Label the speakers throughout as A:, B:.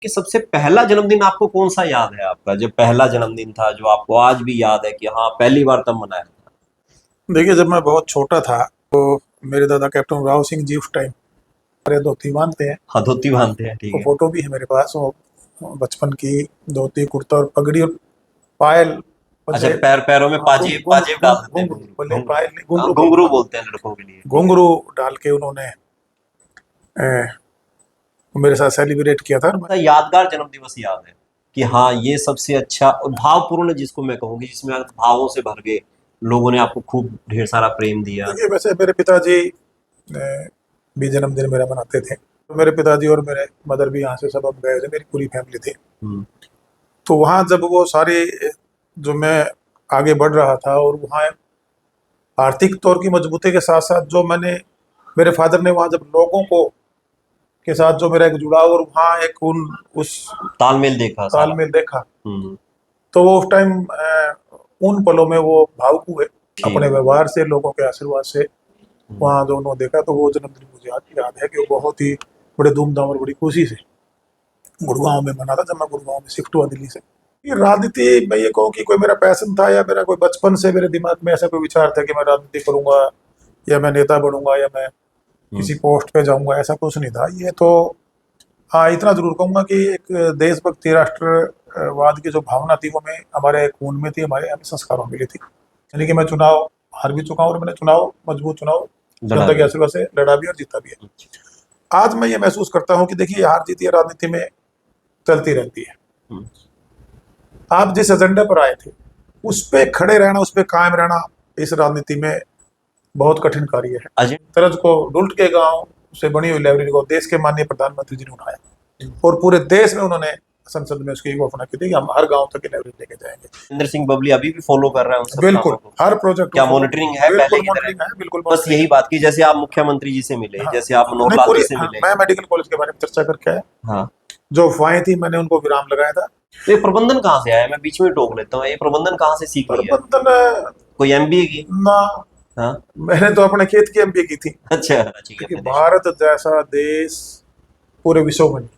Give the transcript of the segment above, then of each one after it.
A: कि सबसे पहला जन्मदिन आपको कौन सा याद है आपका, जो पहला जन्मदिन था जो आपको आज भी याद है कि हाँ पहली बार तब मनाया था?
B: देखिए, जब मैं बहुत छोटा था तो मेरे दादा कैप्टन राव सिंह जी उस टाइम हमारे धोती बांधते हैं।
A: हाँ, धोती बांधते हैं, ठीक
B: वो
A: है।
B: फोटो भी है मेरे पास। वो बचपन की धोती कुर्ता और पगड़ी और पायल
A: अच्छा,
B: बल्ले।
A: पैरों में
B: हाँ,
A: पाजेब पाजेब डाल देते हैं,
B: घुंघरू
A: घुंघरू
B: बल्ले,
A: घुंघरू।
B: पायल नहीं,
A: हाँ,
B: घुंघरू
A: घुंघरू बोलते हैं लड़कों के लिए, ठीक है।
B: घुंघरू डाल के उन्होंने मेरे साथ सेलिब्रेट किया था।
A: तो यादगार जन्म दिवस याद है कि हाँ ये सबसे अच्छा और भावपूर्ण जिसको मैं कहूँगी, जिसमें आप भावों से भर गए, लोगों ने आपको खूब ढेर सारा प्रेम दिया।
B: देखिए, वैसे मेरे पिताजी भी जन्मदिन मेरा मनाते थे। तो मेरे पिताजी और मेरे मदर भी यहाँ से सब अब गए थे, मेरी पूरी फैमिली थी।
A: हम्म,
B: तो वहाँ जब वो सारे जो मैं आगे बढ़ रहा था और वहाँ आर्थिक तौर की मजबूती के साथ साथ जो मैंने मेरे फादर ने वहाँ जब लोगों को के साथ जो मेरा एक जुड़ाव और वहाँ एक उन उस
A: तालमेल देखा सारा।
B: तालमेल देखा,
A: हम्म,
B: तो वो उस टाइम उन पलों में वो भावुक हुए अपने
A: ठीक।
B: व्यवहार से, लोगों के आशीर्वाद से।
A: हम्म,
B: वहाँ जो उन्होंने देखा, तो वो जन्मदिन मुझे याद है कि वो बहुत ही बड़े धूमधाम और बड़ी खुशी से गुड़गांव में मना था, जब मैं गुड़गांव में शिफ्ट हुआ दिल्ली से। ये राजनीति, मैं ये कहूँ कि कोई मेरा पैशन था या मेरा कोई बचपन से मेरे दिमाग में ऐसा कोई विचार था कि मैं राजनीति करूंगा या मैं नेता बनूंगा या मैं
A: हम्म,
B: किसी पोस्ट पे जाऊंगा, ऐसा कुछ नहीं था। ये तो हाँ, इतना जरूर कहूंगा कि एक देशभक्ति, राष्ट्रवाद की जो भावना थी वो मैं हमारे खून में थी, हमारे हमें संस्कारों में मिली थी। यानी कि मैं चुनाव हार भी चुका हूँ और मैंने चुनाव, मजबूत चुनाव
A: लड़ा
B: जनता के
A: भी।
B: आशीर्वाद से लड़ा भी और जीता भी है। आज मैं ये महसूस करता हूँ कि देखिए, हार जीत ये राजनीति में चलती रहती है।
A: हम्म,
B: आप जिस एजेंडा पर आए थे उस पे खड़े रहना, उस पे कायम रहना इस राजनीति में बहुत कठिन कार्य है।
A: अजय।
B: तरज को डुल्ट के गांव से बनी हुई लाइब्रेरी को देश के माननीय प्रधानमंत्री जी ने उठाया और पूरे देश में उन्होंने संसद में उसकी घोषणा की थी कि हम हर गांव तक लाइब्रेरी लेके जाएंगे।
A: महेंद्र सिंह बबली अभी भी फॉलो कर रहे हैं उन सब
B: बिल्कुल,
A: कामों को?
B: हर प्रोजेक्ट
A: क्या
B: को
A: मॉनिटरिंग है पहले
B: बिल्कुल
A: की तरह?
B: मॉनिटरिंग है, बिल्कुल
A: बस
B: मॉनिटरिंग
A: यही
B: है।
A: बात की, जैसे आप मुख्यमंत्री जी से मिले,
B: हाँ,
A: जैसे आप
B: नहीं
A: मनोहर लाल
B: पूरी,
A: जी से
B: हाँ,
A: मिले।
B: मैं मेडिकल कॉलेज के बारे में चर्चा करके आया।
A: हाँ।
B: जो अफवाहें थी मैंने उनको विराम लगाया था।
A: तो ये प्रबंधन कहाँ से आया? मैं बीच में टोक लेता हूँ, ये प्रबंधन कहाँ से सीख लिया?
B: प्रबंधन
A: कोई एमबीए की?
B: ना,
A: हाँ।
B: मैंने तो अपने खेत की एमबीए की थी।
A: अच्छा, चाहिए
B: क्योंकि
A: अपने देश में।
B: भारत जैसा देश पूरे विश्व में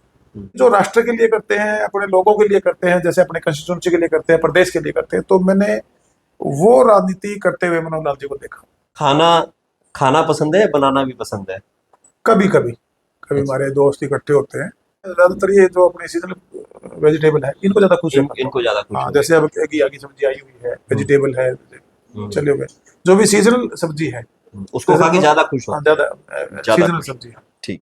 B: जो राष्ट्र के लिए करते हैं, अपने लोगों के लिए करते हैं, जैसे अपने कंस्टिट्यूंसी के लिए करते हैं, प्रदेश के लिए करते हैं, तो मैंने वो राजनीति करते हुए मनोहर लाल जी को देखा।
A: खाना खाना पसंद है या बनाना भी पसंद है?
B: कभी कभी कभी
A: अच्छा।
B: हमारे दोस्त इकट्ठे होते हैं, ज्यादातर ये जो अपने सीजनल वेजिटेबल है इनको ज्यादा खुश होकर
A: इनको ज्यादा खुश
B: हाँ,
A: हो
B: जैसे
A: गए।
B: अब घिया की सब्जी आई हुई है, वेजिटेबल है,
A: हम्म,
B: चले हुए जो भी सीजनल सब्जी है,
A: उसको खा के
B: जैसे
A: ज्यादा खुश
B: हाँ,
A: होते हैं।
B: ज्यादा
A: ज्यादा
B: सीजनल
A: खुश।
B: सब्जी है।
A: ठीक।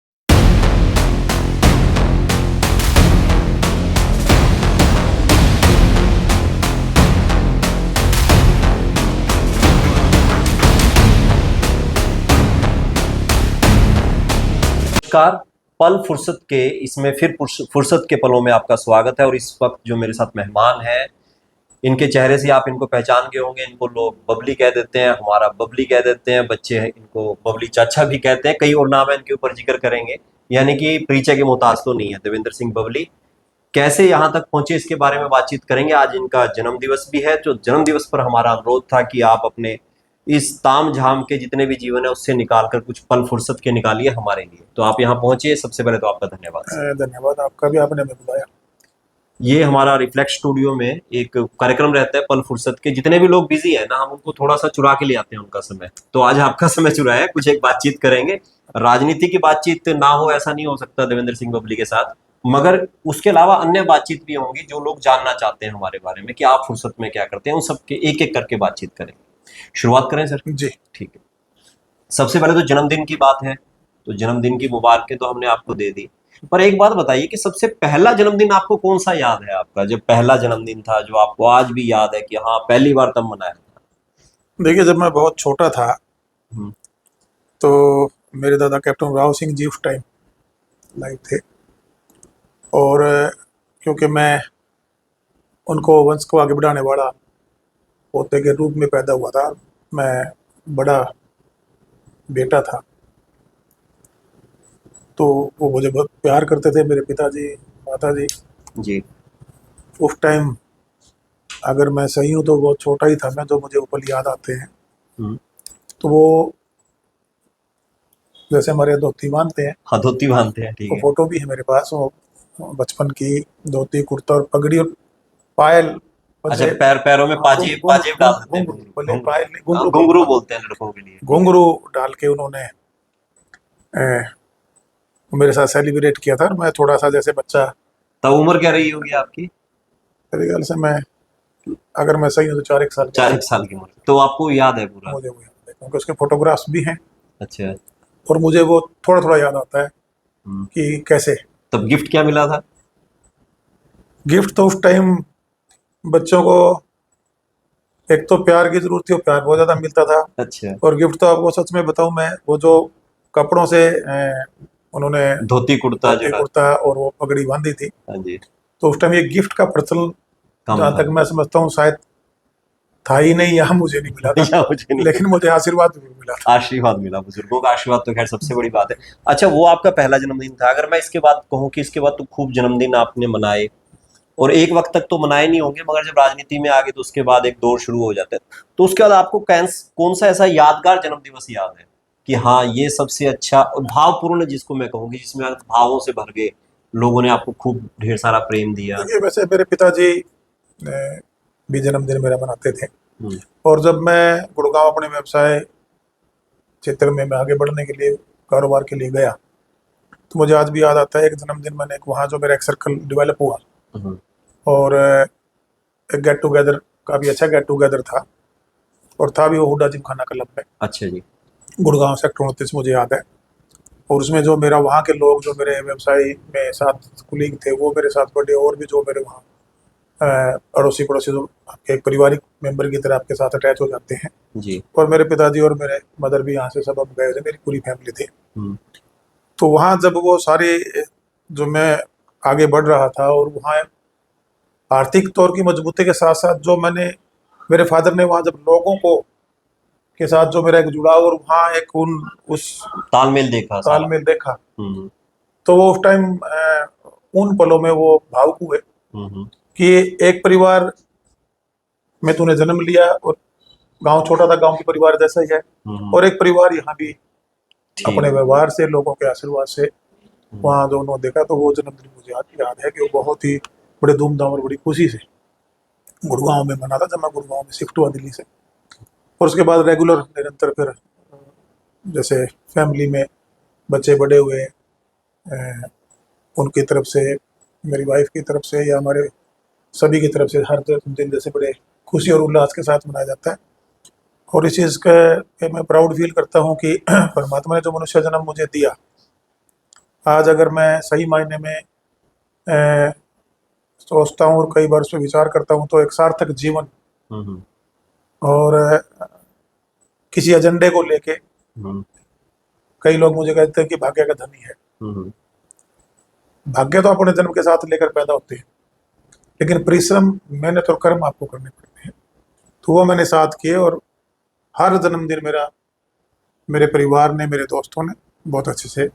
A: नमस्कार। पल फुर्सत के इसमें फिर फुर्सत के पलों में आपका स्वागत है। और इस वक्त जो मेरे साथ मेहमान हैं, इनके चेहरे से आप इनको पहचान गए होंगे। इनको लोग बबली कह देते हैं, हमारा बबली कह देते हैं, बच्चे हैं इनको बबली चाचा भी कहते हैं, कई और नाम है इनके ऊपर जिक्र करेंगे। यानी कि परिचय के मोहताज तो नहीं है। देवेंद्र सिंह बबली कैसे यहाँ तक पहुंचे इसके बारे में बातचीत करेंगे। आज इनका जन्म दिवस भी है, जो जन्म दिवस पर हमारा अनुरोध था कि आप अपने इस ताम झाम के जितने भी जीवन है उससे निकाल कर कुछ पल फुर्सत के निकालिए हमारे लिए। तो आप यहाँ पहुंचे, सबसे पहले तो आपका धन्यवाद सर।
B: धन्यवाद आपका भी, आपने हमें बुलाया।
A: ये हमारा रिफ्लेक्ट स्टूडियो में एक कार्यक्रम रहता है पल फुर्सत के। जितने भी लोग बिजी है ना, हम उनको थोड़ा सा चुरा के ले आते हैं उनका समय। तो आज आपका समय चुराया है, कुछ एक बातचीत करेंगे। राजनीति की बातचीत ना हो ऐसा नहीं हो सकता देवेंद्र सिंह बबली के साथ, मगर उसके अलावा अन्य बातचीत भी होंगी जो लोग जानना चाहते हैं हमारे बारे में कि आप फुर्सत में क्या करते हैं। उन सबके एक एक करके बातचीत करेंगे। शुरुआत करें सर?
B: जी,
A: ठीक है। सबसे पहले तो जन्मदिन की बात है, तो जन्मदिन की मुबारकें तो हमने आपको दे दी, पर एक बात बताइए कि सबसे पहला जन्मदिन आपको कौन सा याद है आपका, जो पहला जन्मदिन था जो आपको आज भी याद है कि हाँ पहली बार तब मनाया था?
B: देखिए, जब मैं बहुत छोटा था
A: हम्म,
B: तो मेरे दादा कैप्टन राव सिंह जी उस टाइम लाइव थे और क्योंकि मैं उनको वंश को आगे बढ़ाने वाला पोते के रूप में पैदा हुआ था, मैं बड़ा बेटा था, तो वो मुझे बहुत प्यार करते थे, मेरे पिताजी, माताजी।
A: जी।
B: उस टाइम अगर मैं सही हूँ तो बहुत छोटा ही था मैं, जो मुझे वो पल याद आते हैं।
A: हम्म,
B: तो वो जैसे हमारे धोती बांधते हैं,
A: हाँ, धोती बांधते हैं, ठीक
B: वो
A: है।
B: फोटो भी है मेरे पास। वो बचपन की धोती कुर्ता और पगड़ी और पायल।
A: अच्छा,
B: बल्कि
A: पैरों में पाजेब पाजेब डाल देते हैं,
B: घुंघरू, बोले
A: घुंघरू।
B: पायल नहीं,
A: हाँ,
B: घुंघरू
A: घुंघरू बोलते हैं लड़कों के लिए।
B: घुंघरू डाल के उन्होंने मेरे साथ सेलिब्रेट किया था। और मैं थोड़ा सा जैसे बच्चा,
A: तब उम्र क्या रही होगी आपकी?
B: मेरे ख्याल से मैं, अगर मैं सही हूँ तो 4 एक साल का
A: चार
B: था।
A: एक साल की उम्र, तो आपको याद है पूरा?
B: मुझे वो याद है क्योंकि उसके फोटोग्राफ्स भी हैं।
A: अच्छा।
B: और मुझे वो थोड़ा थोड़ा याद आता है
A: हम्म।
B: कि कैसे।
A: तब गिफ्ट क्या मिला था?
B: गिफ्ट तो उस टाइम बच्चों को एक तो प्यार की जरूरत थी और प्यार बहुत ज्यादा मिलता था।
A: अच्छा।
B: और गिफ्ट तो आपको सच में बताऊं मैं, वो जो कपड़ों से उन्होंने
A: धोती कुर्ता
B: धोती
A: जड़ा।
B: कुर्ता और वो पगड़ी बांधी थी,
A: हाँ जी।
B: तो उस टाइम ये गिफ्ट का प्रचलन
A: कम
B: जहां
A: था।
B: तक मैं समझता हूँ शायद था ही नहीं, यहाँ मुझे नहीं मिला था।
A: या मुझे नहीं,
B: लेकिन मुझे आशीर्वाद जरूर मिला था।
A: आशीर्वाद मिला, बुजुर्गों का आशीर्वाद तो खैर सबसे बड़ी बात है। अच्छा, वो आपका पहला जन्मदिन था। अगर मैं इसके बाद कहूँ कि इसके बाद तो खूब जन्मदिन आपने मनाए, और एक वक्त तक तो मनाए नहीं होंगे, मगर जब राजनीति में आ गए तो उसके बाद एक दौर शुरू हो जाता है, तो उसके बाद आपको कौन सा ऐसा यादगार जन्म दिवस याद है कि हाँ ये सबसे अच्छा और भावपूर्ण, जिसको मैं कहूँगी, जिसमें आप भावों से भर गए, लोगों ने आपको खूब ढेर सारा प्रेम दिया?
B: देखिए, वैसे मेरे पिताजी भी जन्मदिन मेरा मनाते थे।
A: हम्म।
B: और जब मैं गुड़गांव अपने व्यवसाय क्षेत्र में मैं आगे बढ़ने के लिए, कारोबार के लिए गया, तो मुझे आज भी याद आता है एक जन्मदिन मैंने, एक वहाँ जो मेरा एक सर्कल डेवलप हुआ।
A: हम्म।
B: और एक गेट टुगेदर, काफ़ी अच्छा गेट टुगेदर था। और था भी वो हुड्डा जिम खाना क्लब में,
A: अच्छा जी।
B: गुड़गांव सेक्टर 29, मुझे याद है। और उसमें जो मेरा वहाँ के लोग, जो मेरे व्यवसाय में साथ कुलीग थे, वो मेरे साथ बड़े, और भी जो मेरे वहाँ अड़ोसी पड़ोसी, जो आपके एक पारिवारिक मेंबर की तरह आपके साथ अटैच हो जाते हैं।
A: जी।
B: और मेरे पिताजी और मेरे मदर भी यहाँ से सब अब गए थे, मेरी पूरी फैमिली थी।
A: हम्म।
B: तो वहाँ जब वो सारे, जो मैं आगे बढ़ रहा था, और वहाँ आर्थिक तौर की मजबूती के साथ साथ जो मैंने, मेरे फादर ने वहाँ जब लोगों को के साथ जो मेरा एक जुड़ाव, और वहाँ एक उस
A: तालमेल देखा सारा।
B: तालमेल देखा,
A: हम्म।
B: तो वो उस टाइम उन पलों में वो भावुक हुए
A: हम्म।
B: कि एक परिवार में तूने जन्म लिया, और गांव छोटा था, गांव के परिवार जैसा ही है।
A: हम्म।
B: और एक परिवार यहाँ भी
A: ठीक।
B: अपने व्यवहार से, लोगों के आशीर्वाद से,
A: हम्म।
B: वहाँ जो उन्होंने देखा, तो वो जन्मदिन मुझे याद है कि वो बहुत ही बड़े धूमधाम और बड़ी खुशी से गुड़गांव में मना था, जब मैं गुड़गांव में शिफ्ट हुआ दिल्ली से। और उसके बाद रेगुलर निरंतर फिर जैसे फैमिली में बच्चे बड़े हुए, उनकी तरफ से, मेरी वाइफ की तरफ से, या हमारे सभी की तरफ से हर दिन जैसे बड़े खुशी और उल्लास के साथ मनाया जाता है। और इस चीज़ का कि मैं प्राउड फील करता हूँ कि परमात्मा ने जो मनुष्य जन्म मुझे दिया, आज अगर मैं सही मायने में अ, सोचता हूँ और कई बार उस पर विचार करता हूँ, तो एक सार्थक जीवन,
A: हम्म।
B: और किसी एजेंडे को लेके,
A: हम्म।
B: कई लोग मुझे कहते हैं कि भाग्य का धनी है।
A: हम्म।
B: भाग्य तो अपने जन्म के साथ लेकर पैदा होते हैं, लेकिन परिश्रम, मेहनत और कर्म आपको करने पड़ते हैं। तो वो मैंने साथ किए, और हर जन्मदिन मेरा, मेरे परिवार ने, मेरे दोस्तों ने बहुत अच्छे से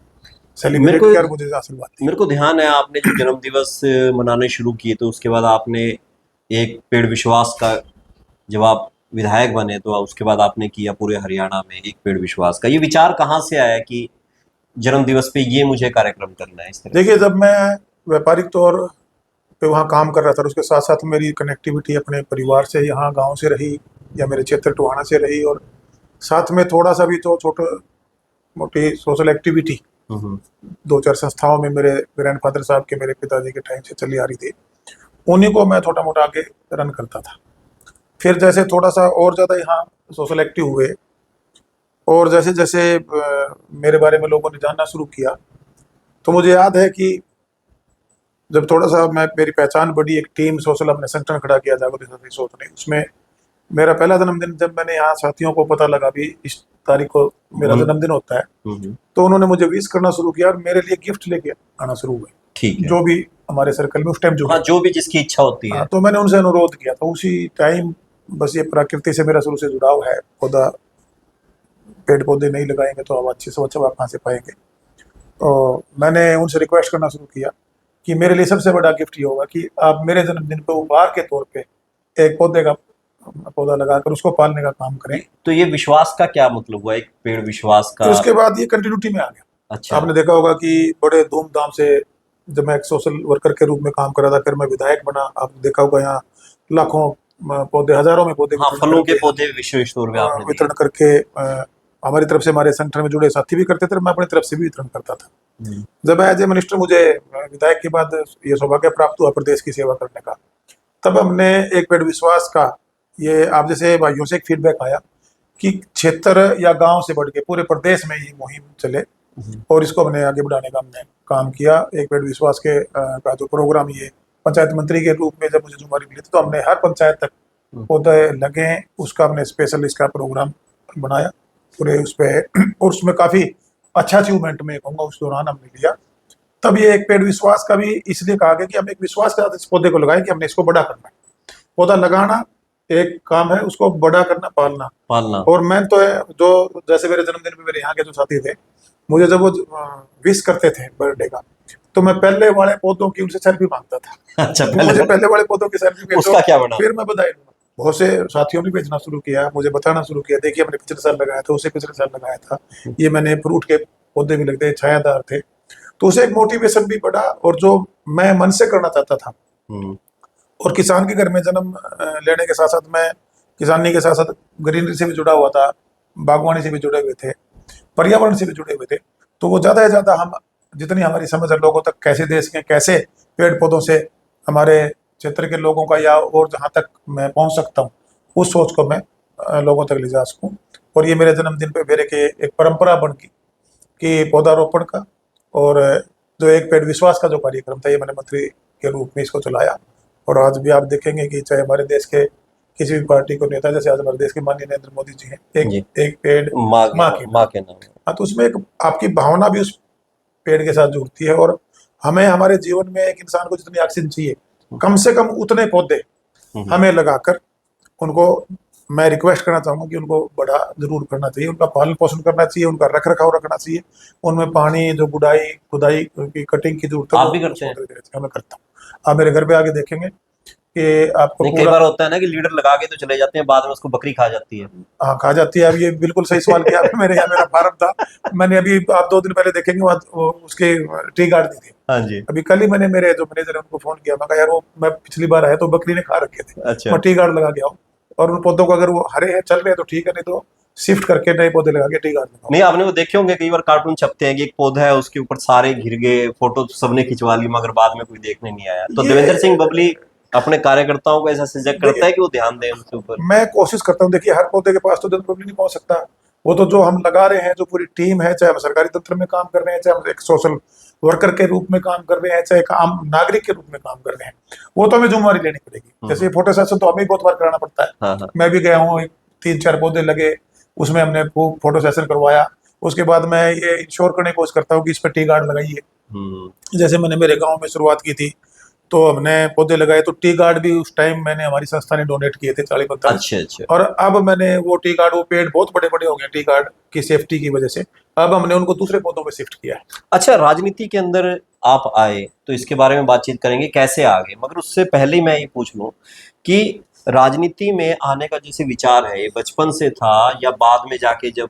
A: मेरे
B: सेलिब्रेट
A: को
B: किया और मुझे आशीर्वाद दिया।
A: मेरे को ध्यान है, आपने जब जन्म दिवस मनाने शुरू किए तो उसके बाद आपने एक पेड़ विश्वास का, जब आप विधायक बने तो उसके बाद आपने किया पूरे हरियाणा में एक पेड़ विश्वास का। ये विचार कहाँ से आया कि जन्म दिवस पे ये मुझे कार्यक्रम करना है इस तरह से?
B: देखिए, जब मैं व्यापारिक तौर पे वहाँ काम कर रहा था, उसके साथ साथ मेरी कनेक्टिविटी अपने परिवार से, यहाँ गांव से रही, या मेरे क्षेत्र टोहाना से रही, और साथ में थोड़ा सा भी तो छोटा मोटी सोशल एक्टिविटी
A: हम्म।
B: 2-4 संस्थाओं में मेरे ग्रैंडफादर साहब के, मेरे पिताजी के टाइम से चली आ रही थी, उन्हीं को मैं छोटा मोटा आगे रन करता था। फिर जैसे थोड़ा सा और ज़्यादा यहाँ सोशल एक्टिव हुए, और जैसे जैसे मेरे बारे में लोगों ने जानना शुरू किया, तो मुझे याद है कि जब थोड़ा सा मैं, मेरी पहचान बढ़ी, एक टीम सोशल हमने संगठन खड़ा किया जागरूकता सोचने, उसमें मेरा पहला जन्मदिन, जब मैंने यहाँ साथियों को पता लगा भी इस तारीख को मेरा
A: हम्म।
B: जन्मदिन होता है,
A: हम्म।
B: तो उन्होंने मुझे विश करना शुरू किया, और मेरे लिए गिफ्ट लेके आना शुरू हुए,
A: ठीक है।
B: जो भी हमारे सर्कल में उस टाइम जुड़े।
A: हाँ, जो भी जिसकी इच्छा होती
B: हाँ,
A: है।
B: तो मैंने उनसे अनुरोध किया, तो उसी टाइम, बस ये प्रकृति से मेरा शुरू से जुड़ाव है, पौधा, पेड़ पौधे नहीं लगाएंगे तो हम अच्छी स्वच्छ हवा कहाँ से पाएंगे। तो मैंने उनसे रिक्वेस्ट करना शुरू किया कि मेरे लिए सबसे बड़ा गिफ्ट ये होगा कि आप मेरे जन्मदिन पर उपहार के तौर पे एक पौधे का, पौधा लगाकर उसको पालने का काम करें।
A: तो ये विश्वास का क्या मतलब हुआ, एक पेड़ विश्वास
B: फिर
A: का?
B: उसके बाद ये कंटिन्यूटी में आ गया।
A: अच्छा।
B: आपने देखा होगा कि बड़े धूमधाम से जब मैं एक सोशल वर्कर के रूप में काम कर रहा था, फिर मैं विधायक बना। आपने देखा होगा यहाँ लाखों पौधे, हज़ारों में पौधे
A: हाँ,
B: वितरण
A: फलों के
B: करके
A: पौधे विश्व स्टोर में आपने दिए।
B: वितरण करके हमारी तरफ से हमारे संगठन में जुड़े साथी भी करते थे, मैं अपनी तरफ से भी वितरण करता था।
A: हम्म,
B: जब एज ए मिनिस्टर मुझे विधायक के बाद ये सौभाग्य प्राप्त हुआ प्रदेश की सेवा करने का, तब हमने एक पेड़ विश्वास का, ये आप जैसे भाइयों से एक फीडबैक आया कि क्षेत्र या गांव से बढ़ के पूरे प्रदेश में ये मुहिम चले, और इसको हमने आगे बढ़ाने का हमने काम किया। एक पेड़ विश्वास के का जो प्रोग्राम, ये पंचायत मंत्री के रूप में जब मुझे जिम्मेदारी मिली थी, तो हमने हर पंचायत तक पौधे लगे, उसका हमने स्पेशल इसका प्रोग्राम बनाया पूरे उस पर, और उसमें काफ़ी अच्छा अचीवमेंट मैं कहूँगा उस दौरान हमने लिया। तब ये एक पेड़ विश्वास का भी इसलिए कहा गया कि हम एक विश्वास के साथ इस पौधे को लगाएं कि हमने इसको बड़ा करना है। पौधा लगाना एक काम है, उसको बड़ा करना, पालना।
A: पालना।
B: और मैं तो है जो, जैसे मेरे जन्मदिन में मेरे यहाँ के जो साथी थे, मुझे जब वो विश करते थे बर्थडे का, तो मैं पहले वाले पौधों की उनसे सेल्फी मांगता था।
A: अच्छा,
B: मुझे पहले वाले पौधों की सेल्फी भेजो,
A: उसका क्या बना?
B: फिर मैं बधाई दूंगा। बहुत से साथियों ने भेजना शुरू किया, मुझे बताना शुरू किया, देखिए मैंने पिछले साल लगाया था, उसे पिछले साल लगाया था, ये मैंने फ्रूट के पौधे भी लगते, छायादार थे। तो उसे एक मोटिवेशन भी बढ़ा, और जो मैं मन से करना चाहता था, और किसान के घर में जन्म लेने के साथ साथ मैं किसानी के साथ साथ ग्रीनरी से भी जुड़ा हुआ था, बागवानी से भी जुड़े हुए थे, पर्यावरण से भी जुड़े हुए थे। तो वो ज़्यादा से ज़्यादा हम, जितनी हमारी समझ है लोगों तक कैसे दे सकें, कैसे पेड़ पौधों से हमारे क्षेत्र के लोगों का, या और जहाँ तक मैं पहुँच सकता हूँ, उस सोच को मैं लोगों तक ले जा सकूँ। और ये मेरे जन्मदिन पे मेरे के एक परंपरा बन गई कि पौधारोपण का, और जो एक पेड़ विश्वास का जो कार्यक्रम था, ये मैंने मंत्री के रूप में इसको चलाया। और आज भी आप देखेंगे कि चाहे हमारे देश के किसी भी पार्टी को नेता, जैसे आज हमारे देश के माननीय नरेंद्र मोदी जी हैं, एक पेड़
A: माँ
B: की
A: के नाम।
B: हाँ, तो उसमें एक आपकी भावना भी उस पेड़ के साथ जुड़ती है। और हमें हमारे जीवन में एक इंसान को जितनी ऑक्सीजन चाहिए, कम से कम उतने पौधे हमें लगाकर उनको, मैं रिक्वेस्ट करना चाहूँगा कि उनको बड़ा जरूर करना चाहिए, उनका पालन पोषण करना चाहिए, उनका रख रखाव रखना चाहिए, उनमें पानी, जो गुड़ाई खुदाई की कटिंग की जरूरत है,
A: आप भी करते हैं?
B: मैं करता हूँ। आप मेरे घर पे आके देखेंगे कि आपको
A: नहीं, कई बार होता है ना कि लीडर लगा के तो चले जाते हैं, बाद में उसको बकरी खा जाती है।
B: हाँ, खा जाती है। अब ये बिल्कुल सही सवाल किया आपने। मेरे यहाँ मेरा फार्म था, मैंने अभी आप 2 दिन पहले देखेंगे वहाँ उसके टी गार्ड दी थी।
A: हाँ जी।
B: अभी कल ही मैंने मेरे जो मैनेजर है उनको फोन किया, मैं कहा यार वो मैं पिछली बार आया तो बकरी ने खा रखे थे,
A: अच्छा।
B: मैं टी गार्ड लगा के आऊँ। और उन पौधों को अगर वो हरे हैं, चल रहे हैं तो ठीक है, नहीं तो शिफ्ट करके नए पौधे लगा के टी गार्ड लगाओ।
A: नहीं, आपने वो देखे होंगे कई बार कार्टून छपते हैं कि एक पौधा है, उसके ऊपर सारे घिर गए, फोटो सबने खिंचवा ली, मगर बाद में कोई देखने नहीं आया। तो देवेंद्र सिंह बबली अपने कार्यकर्ताओं को ऐसा सजग करता है कि वो ध्यान दें उनके ऊपर।
B: मैं कोशिश करता हूँ, देखिए हर पौधे के पास तो जनप्रतिनिधि नहीं पहुंच सकता, वो तो जो हम लगा रहे हैं, जो पूरी टीम है, चाहे हम सरकारी तंत्र में काम कर रहे हैं, चाहे हम एक सोशल वर्कर के रूप में काम कर रहे हैं, चाहे एक आम नागरिक के रूप में काम कर रहे हैं, वो तो हमें जिम्मेवारी लेनी पड़ेगी। जैसे फोटो सेशन तो हमें बहुत बार कराना पड़ता है।
A: हाँ।
B: मैं भी गया हूँ, 3-4 पौधे लगे, उसमें हमने फोटो सेशन करवाया। उसके बाद मैं ये इंश्योर करने की कोशिश करता हूँ कि इस पर टी गार्ड लगाइए। जैसे मैंने मेरे गाँव में शुरुआत की थी, तो हमने पौधे लगाए, तो टी गार्ड भी उस टाइम मैंने, हमारी संस्था ने डोनेट किए थे 40-45।
A: अच्छा।
B: और अब मैंने वो टी गार्ड, वो पेड़ बहुत बड़े बड़े हो गए टी गार्ड की सेफ्टी की वजह से, अब हमने उनको दूसरे पौधों पे शिफ्ट किया है।
A: अच्छा, राजनीति के अंदर आप आए तो इसके बारे में बातचीत करेंगे कैसे आगे, मगर उससे पहले मैं ये पूछ लूं कि राजनीति में आने का जैसे विचार है, ये बचपन से था या बाद में जाके जब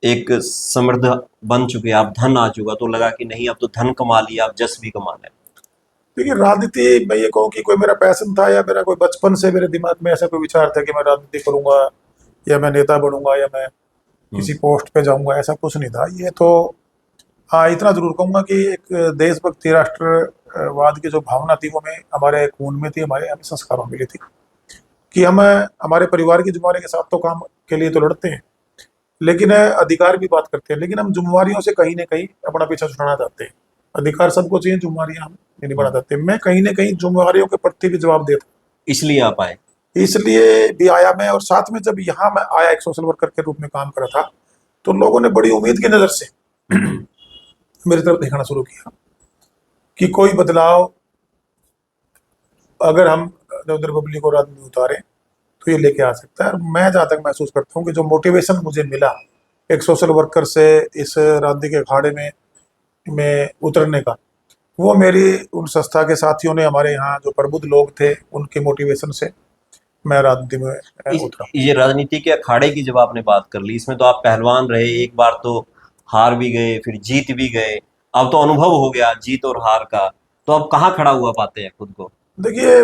A: एक समृद्ध बन चुके, आप धन आ चुका, तो लगा कि नहीं अब तो धन कमा लिया, अब जस भी कमाना है?
B: देखिए राजनीति, मैं ये कहूँ कि कोई मेरा पैशन था, या मेरा कोई बचपन से मेरे दिमाग में ऐसा कोई विचार था कि मैं राजनीति करूंगा, या मैं नेता बनूंगा, या मैं किसी पोस्ट पे जाऊंगा, ऐसा कुछ नहीं था। ये तो हाँ, इतना जरूर कहूंगा कि एक देशभक्ति, राष्ट्रवाद की जो भावना थी, वो हमें हमारे खून में थी, हमें संस्कारों में मिली थी कि हम हमारे परिवार की जिम्मेवारी के साथ तो काम के लिए तो लड़ते हैं, लेकिन अधिकार भी बात करते हैं, लेकिन हम जिम्मेवारियों से कहीं ना कहीं अपना पीछा छुड़ाना चाहते हैं। अधिकार सबको चाहिए, जिम्मेवारियां हम नहीं बना चाहते। मैं कहीं ना कहीं जिम्मेवारियों के प्रति भी जवाब देता,
A: इसलिए आप आए?
B: इसलिए भी आया मैं। और साथ में जब यहाँ मैं आया एक सोशल वर्कर के रूप में काम कर रहा था, तो लोगों ने बड़ी उम्मीद की नजर से मेरी तरफ देखना शुरू किया कि कोई बदलाव अगर हम देवेंद्र बबली को राजनीति में उतारें तो ये लेके आ सकता है। और मैं जहाँ तक महसूस करता हूँ कि जो मोटिवेशन मुझे मिला एक सोशल वर्कर से इस राजनीति के अखाड़े में उतरने का, वो मेरी उन संस्था के साथियों ने, हमारे यहाँ जो प्रबुद्ध लोग थे, उनके मोटिवेशन से मैं राजनीति में उतरा।
A: ये राजनीति के अखाड़े की जब आपने बात कर ली, इसमें तो आप पहलवान रहे, एक बार तो हार भी गए, फिर जीत भी गए, अब तो अनुभव हो गया जीत और हार का। तो अब कहाँ खड़ा हुआ पाते हैं खुद को?
B: देखिए,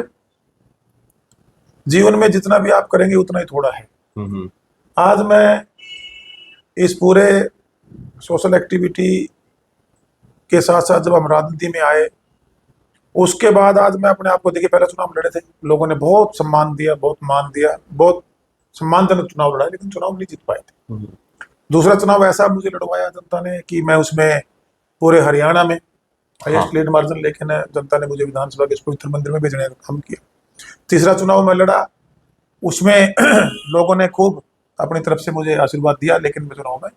B: जीवन में जितना भी आप करेंगे उतना ही थोड़ा है।
A: हम्म।
B: आज मैं इस पूरे सोशल एक्टिविटी के साथ साथ जब हम राजनीति में आए, उसके बाद आज मैं अपने आप को, देखिए पहले चुनाव लड़े थे, लोगों ने बहुत सम्मान दिया, बहुत मान दिया, बहुत सम्मानजनक चुनाव लड़ा, लेकिन चुनाव नहीं जीत पाए थे। दूसरा चुनाव ऐसा मुझे लड़वाया जनता ने कि मैं उसमें पूरे हरियाणा में हाईएस्ट लीड मार्जिन, लेकिन जनता ने मुझे विधानसभा के इस पवित्र मंदिर में भेजने का काम किया। तीसरा चुनाव मैं लड़ा, उसमें लोगों ने खूब अपनी तरफ से मुझे आशीर्वाद दिया, लेकिन मैं चुनाव में,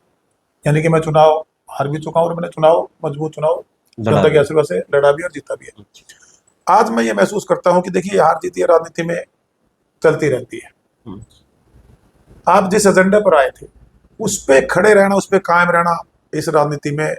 B: यानी कि मैं चुनाव हार भी चुका हूँ और मैंने चुनाव, मजबूत चुनाव जनता के आशीर्वाद से लड़ा भी और जीता भी है। आज मैं ये महसूस करता हूँ कि देखिए, हार जीत ये राजनीति में चलती रहती है। आप जिस एजेंडा पर आए थे उस पे खड़े रहना, उस पे कायम रहना इस राजनीति में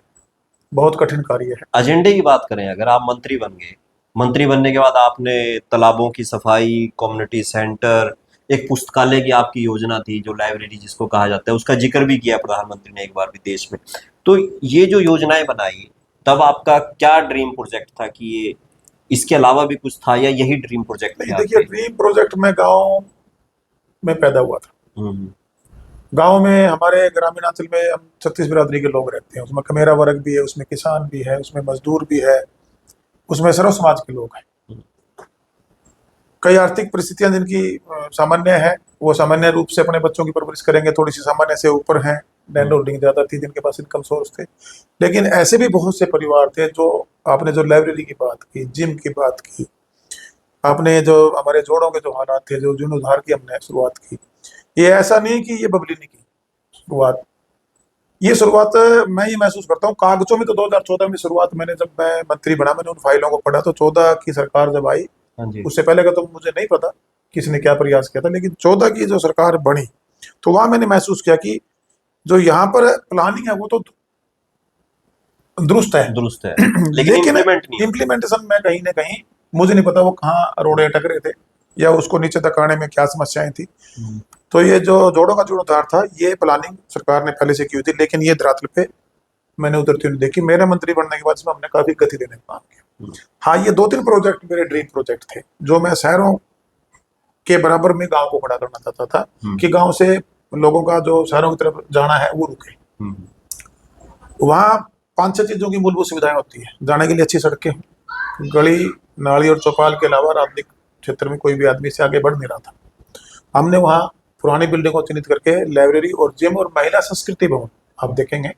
B: बहुत कठिन कार्य है।
A: एजेंडे की बात करें, अगर आप मंत्री बन गए, मंत्री बनने के बाद आपने तालाबों की सफाई, कम्युनिटी सेंटर, एक पुस्तकालय की आपकी योजना थी जो लाइब्रेरी जिसको कहा जाता है, उसका जिक्र भी किया प्रधानमंत्री ने एक बार विदेश में। तो ये जो योजनाएं बनाई, तब आपका क्या ड्रीम प्रोजेक्ट था कि ये इसके अलावा भी कुछ था या यही ड्रीम प्रोजेक्ट
B: नहीं,
A: थे
B: देखिए,
A: आपके?
B: ड्रीम प्रोजेक्ट में गांव में पैदा हुआ था।
A: हम्म।
B: गांव में हमारे ग्रामीणांचल में हम 36 बिरादरी के लोग रहते हैं, उसमें कमेरा वर्ग भी है, उसमें किसान भी है, उसमें मजदूर भी है, उसमें सर्व समाज के लोग हैं। कई आर्थिक परिस्थितियां जिनकी सामान्य है, वो सामान्य रूप से अपने बच्चों की परवरिश करेंगे, थोड़ी सी सामान्य से ऊपर हैं, लैंड होल्डिंग ज्यादा थी, जिनके पास इनकम सोर्स थे। लेकिन ऐसे भी बहुत से परिवार थे जो, आपने जो लाइब्रेरी की बात की, जिम की बात की, आपने जो हमारे जोड़ों के जो हालात थे, जो जीर्णोद्धार की हमने शुरुआत की, ये ऐसा नहीं कि ये बबली नहीं की शुरुआत। ये शुरुआत मैं ये महसूस करता हूँ कागजों में तो 2014 में शुरुआत, मैंने जब मैं मंत्री बना, मैंने उन फाइलों को पढ़ा तो 14 की सरकार जब आई,
A: हाँ जी।
B: उससे पहले का तो मुझे नहीं पता किसने क्या प्रयास किया था, लेकिन 14 की जो सरकार बनी तो वहां मैंने महसूस किया कि जो यहाँ पर प्लानिंग है वो तो दुरुस्त है,
A: दुरुस्त है, लेकिन
B: लेकिन
A: इम्प्लीमेंट नहीं होती।
B: इम्प्लीमेंटेशन में कहीं ना कहीं मुझे नहीं पता वो कहाँ रोड़े अटक रहे थे या उसको नीचे तक आने में क्या समस्याएं थी। तो ये जो जोड़ों का जीर्णोद्धार था, ये प्लानिंग सरकार ने पहले से की हुई थी, लेकिन ये धरातल पे मैंने उतरती हुई देखी। मेरे मंत्री बनने के बाद इसमें हमने काफी गति देने का काम किया। हाँ, ये 2-3 प्रोजेक्ट मेरे ड्रीम प्रोजेक्ट थे, जो मैं शहरों के बराबर में गांव को खड़ा करना चाहता था कि गांव से लोगों का जो शहरों की तरफ जाना है वो रुके। वहाँ 5-6 चीजों की मूलभूत सुविधाएं होती है, जाने के लिए अच्छी सड़कें, गली नाली और चौपाल के अलावा राजनीतिक क्षेत्र में कोई भी आदमी से आगे बढ़ नहीं रहा था। हमने वहाँ पुरानी बिल्डिंग को चिन्हित करके लाइब्रेरी और जिम और महिला संस्कृति भवन, आप देखेंगे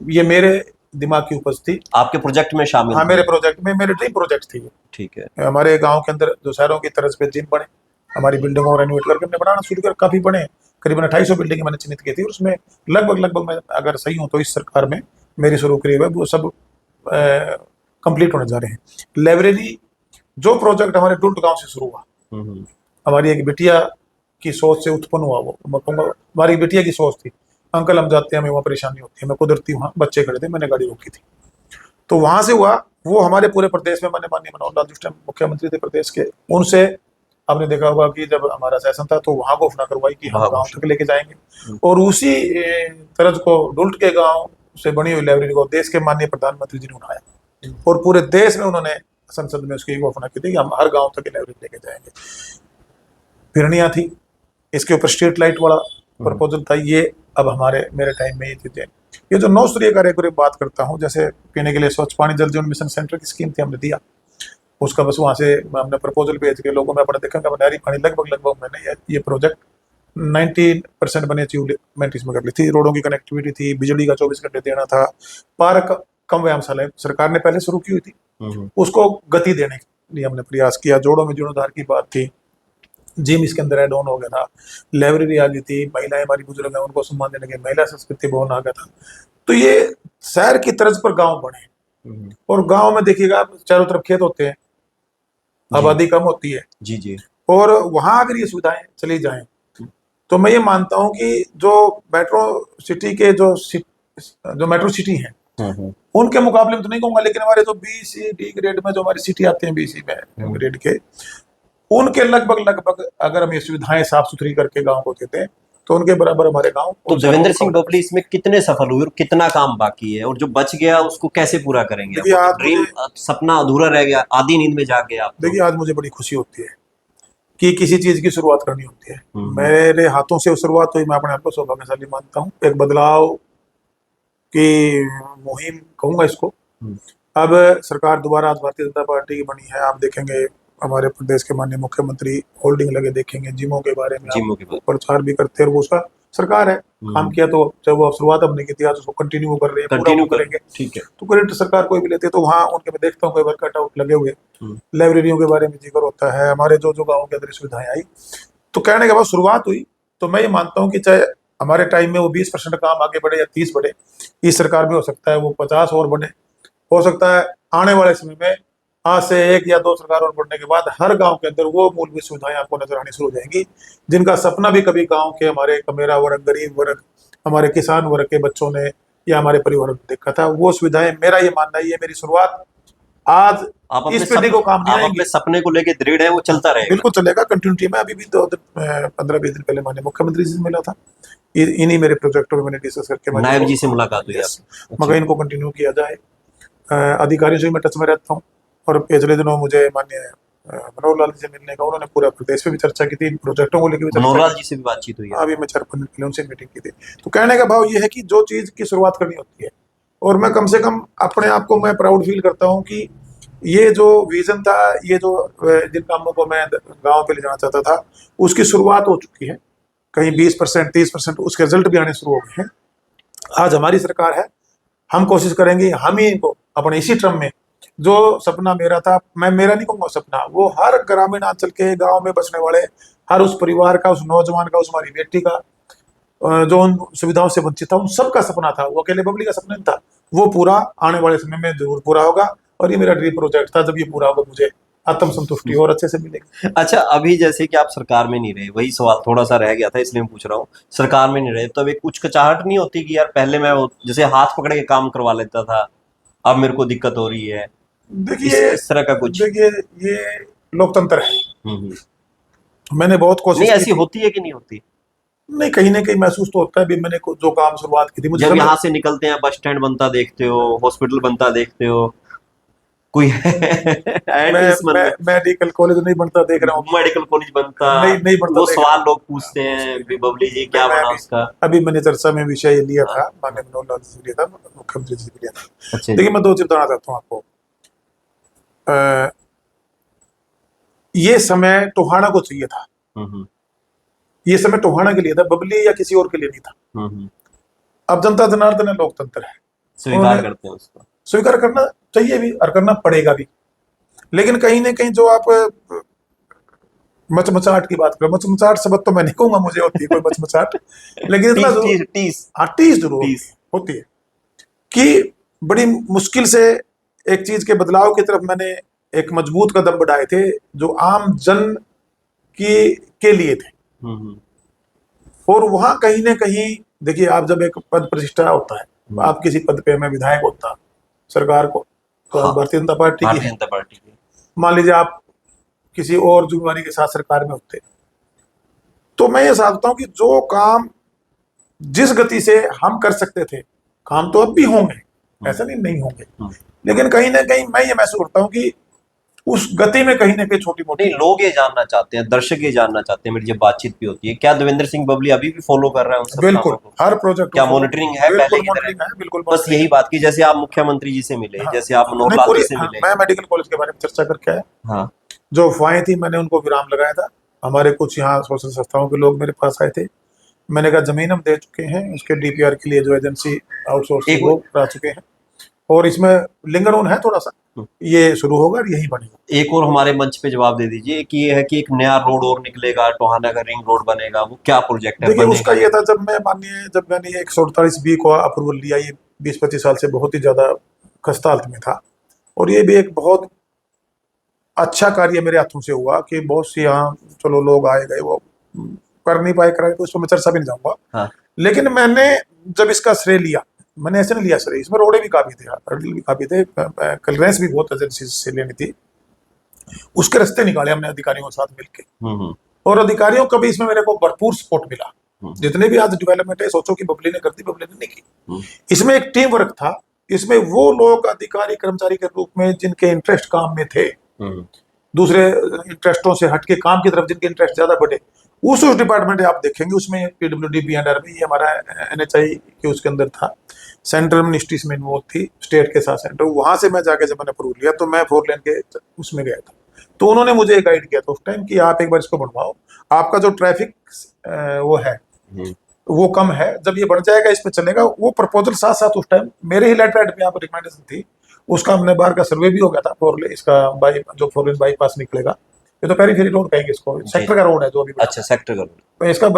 B: ये मेरे दिमाग की उपज थी।
A: आपके प्रोजेक्ट में शामिल?
B: हाँ, मेरे प्रोजेक्ट में, मेरे ड्रीम प्रोजेक्ट थी ये।
A: ठीक है।
B: हमारे गांव के अंदर जो शहरों की तरह पे जिम बने, हमारी बिल्डिंगों को रेनोवेट करके हमने बनाना शुरू कर, काफी बने, करीबन 250 बिल्डिंग मैंने चिन्हित की थी, और उसमें लगभग मैं अगर सही हूँ तो इस सरकार में मेरी शुरू करी हुई वो सब कंप्लीट होने जा रहे हैं। लाइब्रेरी जो प्रोजेक्ट हमारे डुल्ट गांव से शुरू हुआ, हमारी एक बिटिया की सोच से उत्पन्न हुआ, वो हमारी बिटिया की सोच थी, अंकल हम जाते हैं, हमें वहाँ परेशानी होती है, मैं कुदरती वहाँ बच्चे खड़े थे, मैंने गाड़ी रोकी थी, तो वहां से हुआ वो हमारे पूरे प्रदेश में। मैंने माननीय मनोहर लाल जिस टाइम मुख्यमंत्री थे प्रदेश के, उनसे आपने देखा होगा कि जब हमारा सेशन था तो वहां घोषणा करवाई कि हम गांव तक लेके जाएंगे, और उसी तर्ज को डुल्ट के गांव से बनी हुई लाइब्रेरी को देश के माननीय प्रधानमंत्री जी ने उठाया, और पूरे देश में उन्होंने संसद में उसकी घोषणा की थी कि हम हर गांव तक लाइब्रेरी लेके जाएंगे। फिरनिया थी, इसके ऊपर स्ट्रीट लाइट वाला प्रपोजल था, ये अब हमारे मेरे टाइम में ये चीजें। ये जो 9 स्तरीय कार्य की बात करता हूँ, जैसे पीने के लिए स्वच्छ पानी जल जीवन मिशन सेंटर की स्कीम थी, हमने दिया उसका, बस वहाँ से हमने प्रपोजल भेज के लोगों में अपना देखा, नहरी पानी लगभग मैंने ये प्रोजेक्ट 90% बने अचीवमेंट इसमें कर ली थी। रोडों की कनेक्टिविटी थी, बिजली का 24 घंटे देना था, पार्क कम व्यायामशाला सरकार ने पहले शुरू की हुई थी, उसको गति देने के लिए हमने प्रयास किया। जोड़ों में जीर्णोद्धार की बात थी, जिम इसके अंदर एड ऑन हो गया था, लाइब्रेरी आ गई थी, महिलाएं हमारी बुजुर्ग हैं उनको सम्मान देने के महिला संस्कृति भवन आ गया था। तो ये शहर की तर्ज पर गांव बने, और गांव में देखिएगा चारों तरफ खेत होते हैं, आबादी कम होती है
A: जी,
B: और वहां अगर ये सुविधाएं चली जाएं तो मैं ये मानता हूं कि जो मेट्रो सिटी के जो मेट्रो सिटी है उनके मुकाबले में तो नहीं कहूंगा, लेकिन हमारे जो बी सी डी ग्रेड में जो हमारी सिटी आते हैं, BC में ग्रेड के, उनके लगभग अगर हम ये सुविधाएं साफ सुथरी करके गांव को देते हैं तो उनके बराबर हमारे गांव।
A: तो देवेंद्र सिंह बबली इसमें कितने सफल हुए और कितना काम बाकी है, और जो बच गया उसको कैसे पूरा करेंगे?
B: देखिए,
A: वो तो
B: आज
A: ड्रीम, सपना अधूरा रह गया, आधी नींद में जाग गए आप तो।
B: देखिए, आज मुझे बड़ी खुशी होती है कि किसी चीज की शुरुआत करनी होती है।
A: हम्म।
B: मेरे हाथों से वो शुरुआत हुई, मैं अपने आप को सौभाग्यशाली मानता हूँ। एक बदलाव की मुहिम कहूंगा इसको।
A: हम्म।
B: अब सरकार दोबारा आज भारतीय जनता पार्टी की बनी है। आप देखेंगे हमारे प्रदेश के माननीय मुख्यमंत्री होल्डिंग लगे देखेंगे, जिमों के बारे में
A: जिमों के
B: आप
A: बाद
B: प्रचार भी करते हैं, और वो उसका सरकार है, काम किया तो जब वो शुरुआत हमने की थी, आज उसको कंटिन्यू कर रहे हैं, पूरा
A: कंटिन्यू
B: वो करेंगे।
A: ठीक है।
B: तो करंट सरकार कोई भी लेते हैं तो वहाँ उनके मैं देखता हूँ कई बार कटआउट लगे हुए, लाइब्रेरियों के बारे में जिक्र होता है, हमारे जो जो गाँव के अंदर सुविधाएं आई। तो कहने के बाद शुरुआत हुई, तो मैं ये मानता हूँ कि चाहे हमारे टाइम में वो 20% काम आगे बढ़े या 30 बढ़े, इस सरकार में हो सकता है वो 50 और बढ़े, हो सकता है आने वाले समय में आज से 1 या 2 सरकार और बढ़ने के बाद हर गांव के अंदर वो मूलभूत सुविधाएं आपको नजर आनी शुरू हो जाएंगी, जिनका सपना भी कभी गांव के हमारे कमेरा वर्ग, गरीब वर्ग, हमारे किसान वर्ग के बच्चों ने या हमारे परिवार ने देखा था। वो सुविधाएं, मेरा ये मानना है, ये मेरी शुरुआत आज
A: आप
B: इस पीढ़ी को काम नहीं
A: आप
B: आएंगी।
A: अपने सपने को लेके दृढ़ है, वो चलता रहेगा।
B: बिल्कुल चलेगा, कंटिन्यूटी में। अभी भी 15-20 दिन पहले माननीय मुख्यमंत्री जी से मिला था, इन्हीं मेरे प्रोजेक्टों में मैंने डिस्कस करके
A: नायब जी से मुलाकात हुई
B: यस,
A: आपकी?
B: मगर इनको कंटिन्यू किया जाए। अधिकारियों से भी मैं टच में रहता हूँ, और पिछले दिनों मुझे माननीय मनोहर लाल जी से मिलने का, उन्होंने पूरा प्रदेश में भी चर्चा की थी, इन प्रोजेक्टों को लेकर भी
A: मनोहर
B: चर्चा
A: लाल जी से भी बातचीत हुई
B: की।
A: है?
B: अभी मैं 4-5 दिन पहले उनसे मीटिंग की थी। तो कहने का भाव ये है कि जो चीज की शुरुआत करनी होती है, और मैं कम से कम अपने आप को मैं प्राउड फील करता हूँ कि ये जो विजन था, ये जो जिन कामों को मैं गांव पे ले जाना चाहता था, उसकी शुरुआत हो चुकी है। कहीं 20%, 30% उसके रिजल्ट भी आने शुरू हो गए हैं। आज हमारी सरकार है, हम कोशिश करेंगे हम ही इनको अपने इसी टर्म में, जो सपना मेरा था, मैं मेरा नहीं कहूँगा सपना, वो हर ग्रामीण अंचल के गांव में बसने वाले हर उस परिवार का, उस नौजवान का, उस हमारी बेटी का जो उन सुविधाओं से वंचित था, उन सबका सपना था। वो अकेले बबली का सपना नहीं था, वो पूरा आने वाले समय में जरूर पूरा होगा। और ये मेरा ड्रीम प्रोजेक्ट था, जब ये पूरा होगा मुझे आत्म संतुष्टि और अच्छे से मिलेगी।
A: अच्छा, अभी जैसे कि आप सरकार में नहीं रहे, वही सवाल थोड़ा सा रह गया था इसलिए मैं पूछ रहा हूँ। सरकार में नहीं रहे तो अब एक कुछ कचाहट नहीं होती कि यार पहले मैं जैसे हाथ पकड़ के काम करवा लेता था, अब मेरे को दिक्कत हो रही है,
B: देखिए,
A: इस तरह का कुछ?
B: देखिए, ये लोकतंत्र है। मैंने बहुत
A: नहीं,
B: कोशिश
A: ऐसी
B: की थी।
A: होती है कि नहीं होती?
B: नहीं, कहीं ना कहीं महसूस तो होता है। भी मैंने जो काम शुरुआत की थी, मुझे
A: जब
B: समझ
A: यहाँ से निकलते हैं बस स्टैंड बनता देखते हो, हॉस्पिटल बनता देखते हो, कोई है इस मन
B: मैं
A: में?
B: मेडिकल कॉलेज नहीं बनता देख रहा हूँ,
A: मेडिकल कॉलेज बनता,
B: नहीं बनता
A: वो
B: देख रहा
A: सवाल
B: हूँ।
A: लोग पूछते हैं भी बबली जी क्या
B: मैं
A: बना उसका?
B: अभी मैंने चर्चा में विषय ये लिया
A: हाँ,
B: था, माननीय मनोहर लाल जी से लिया था, मुख्यमंत्री जी से भी लिया था।
A: अच्छा
B: देखिए,
A: जी।
B: मैं 2 चीज बताना चाहता हूँ आपको। अ, ये समय टोहाना को चाहिए था,
A: हम्म
B: ये समय टोहाना के लिए था, बबली या किसी और के लिए नहीं था।
A: हम्म।
B: अब जनता जनार्दन है, लोकतंत्र है,
A: स्वीकार
B: उन्होंने
A: करते हैं उसको।
B: स्वीकार करना चाहिए भी और करना पड़ेगा भी। लेकिन कहीं ना कहीं जो आप मचमचाहट की बात करें, मचमचाहट शब्द तो मैं नहीं कहूंगा मुझे होती है कोई मचमचाहट, लेकिन इतना
A: टीस
B: जरूर,
A: टीस टीस
B: हाँ, टीस जरूर
A: टीस।
B: होती है कि बड़ी मुश्किल से एक चीज के बदलाव की तरफ मैंने एक मजबूत कदम बढ़ाए थे, जो आम जन की के लिए थे।
A: हम्म
B: और वहां कहीं ना कहीं देखिए, आप जब एक पद प्रतिष्ठा होता है, आप किसी पद पे, मैं विधायक होता सरकार को, तो
A: हाँ,
B: आप भारतीय जनता पार्टी की
A: भारतीय
B: है,
A: जनता पार्टी की।
B: मान लीजिए आप किसी और जिम्मेवारी के साथ सरकार में होते, तो मैं ये समझता हूँ कि जो काम जिस गति से हम कर सकते थे, काम तो अब भी होंगे, ऐसा नहीं होंगे, लेकिन कहीं ना कहीं मैं ये महसूस करता हूँ कि उस गति में कहीं ना कहीं छोटी मोटी।
A: नहीं, लोग ये जानना चाहते हैं, दर्शक ये जानना चाहते हैं, मेरी जब बातचीत भी होती है, क्या देवेंद्र सिंह बबली अभी भी फॉलो कर रहा है उन सब
B: बिल्कुल,
A: कामों को?
B: हर प्रोजेक्ट
A: क्या मॉनिटरिंग है पहले
B: बिल्कुल
A: की
B: मॉनिटरिंग
A: तरह?
B: है, बिल्कुल
A: बस
B: मॉनिटरिंग
A: यही
B: है।
A: बात की, जैसे आप मुख्यमंत्री जी से मिले,
B: हाँ,
A: जैसे आप मनोहर
B: नहीं,
A: लाल
B: पूरी,
A: जी से
B: हाँ,
A: मिले।
B: मैं मेडिकल कॉलेज के बारे में चर्चा करके आया।
A: हाँ।
B: जो अफवाहें थी मैंने उनको विराम लगाया था। हमारे कुछ यहाँ सोशल संस्थाओं के लोग मेरे पास आए थे, मैंने कहा जमीन हम दे चुके हैं, उसके डीपीआर के लिए जो एजेंसी आउटसोर्स
A: एक
B: वो करा चुके हैं, और इसमें लिंगर ऑन है थोड़ा सा, ये शुरू होगा और यही बनेगा।
A: एक और हमारे मंच पे जवाब दे दीजिए कि ये है कि एक नया रोड और निकलेगा, टोहाना का रिंग रोड बनेगा, वो क्या प्रोजेक्ट है,
B: देखिए,
A: बनेगा?
B: उसका ये था, जब मैंने ये 148B को अप्रूवल लिया, ये 20-25 साल से बहुत ही ज्यादा खस्ता हालत में था, और ये भी एक बहुत अच्छा कार्य मेरे हाथों से हुआ कि बहुत सी, यहाँ चलो लोग आए गए, वो कर नहीं पाए, कराए, तो उसमें मैं चर्चा भी नहीं जाऊंगा।
A: हाँ।
B: लेकिन मैंने जब इसका श्रेय लिया, मैंने ऐसे नहीं लिया श्रेय, इसमें रोड़े भी काफी थे, हर्डल भी काफी थे, क्लियरेंस भी बहुत एजेंसी से लेनी थी, उसके रास्ते निकाले हमने अधिकारियों के साथ मिलकर, और अधिकारियों का भी इसमें मेरे को भरपूर सपोर्ट मिला। जितने भी आज डेवलपमेंट है, सोचो कि बबली ने कर दी, बबली ने नहीं की।
A: हम्म,
B: इसमें एक टीम वर्क था। इसमें वो लोग अधिकारी कर्मचारी के रूप में जिनके इंटरेस्ट काम में थे,
A: हम्म,
B: दूसरे इंटरेस्टों से हटके काम की तरफ जिनके इंटरेस्ट ज्यादा बढ़े, उस डिपार्टमेंट आप देखेंगे उसमें पीडब्ल्यूडी बीएनआर में, ये हमारा एनएचआई के उसके अंदर था, सेंट्रल मिनिस्ट्री इसमें इन्वॉल्व थी, स्टेट के साथ सेंटर। वहां से मैं जाके जब मैंने अप्रूव लिया तो मैं 4 लेन के उसमें गया था, तो उन्होंने मुझे गाइड किया था उस टाइम कि आप एक बार इसको बनवाओ, आपका जो ट्रैफिक वो है
A: हम्म,
B: वो कम है, जब ये बढ़ जाएगा इस पे चलेगा। वो प्रपोजल साथ साथ उस टाइम मेरे ही लेटर हेड पे यहाँ पर रिकमेंडेशन थी, उसका हमने बाहर का सर्वे भी हो गया था। 4 लेन इसका जो 4 लेन बाईपास निकलेगा, ये तो पेरीफेरी रोड कहेंगे इसको,
A: जी,
B: सेक्टर का रोड है जो अभी बना
A: अच्छा सेक्टर का road।
B: है। तो इसका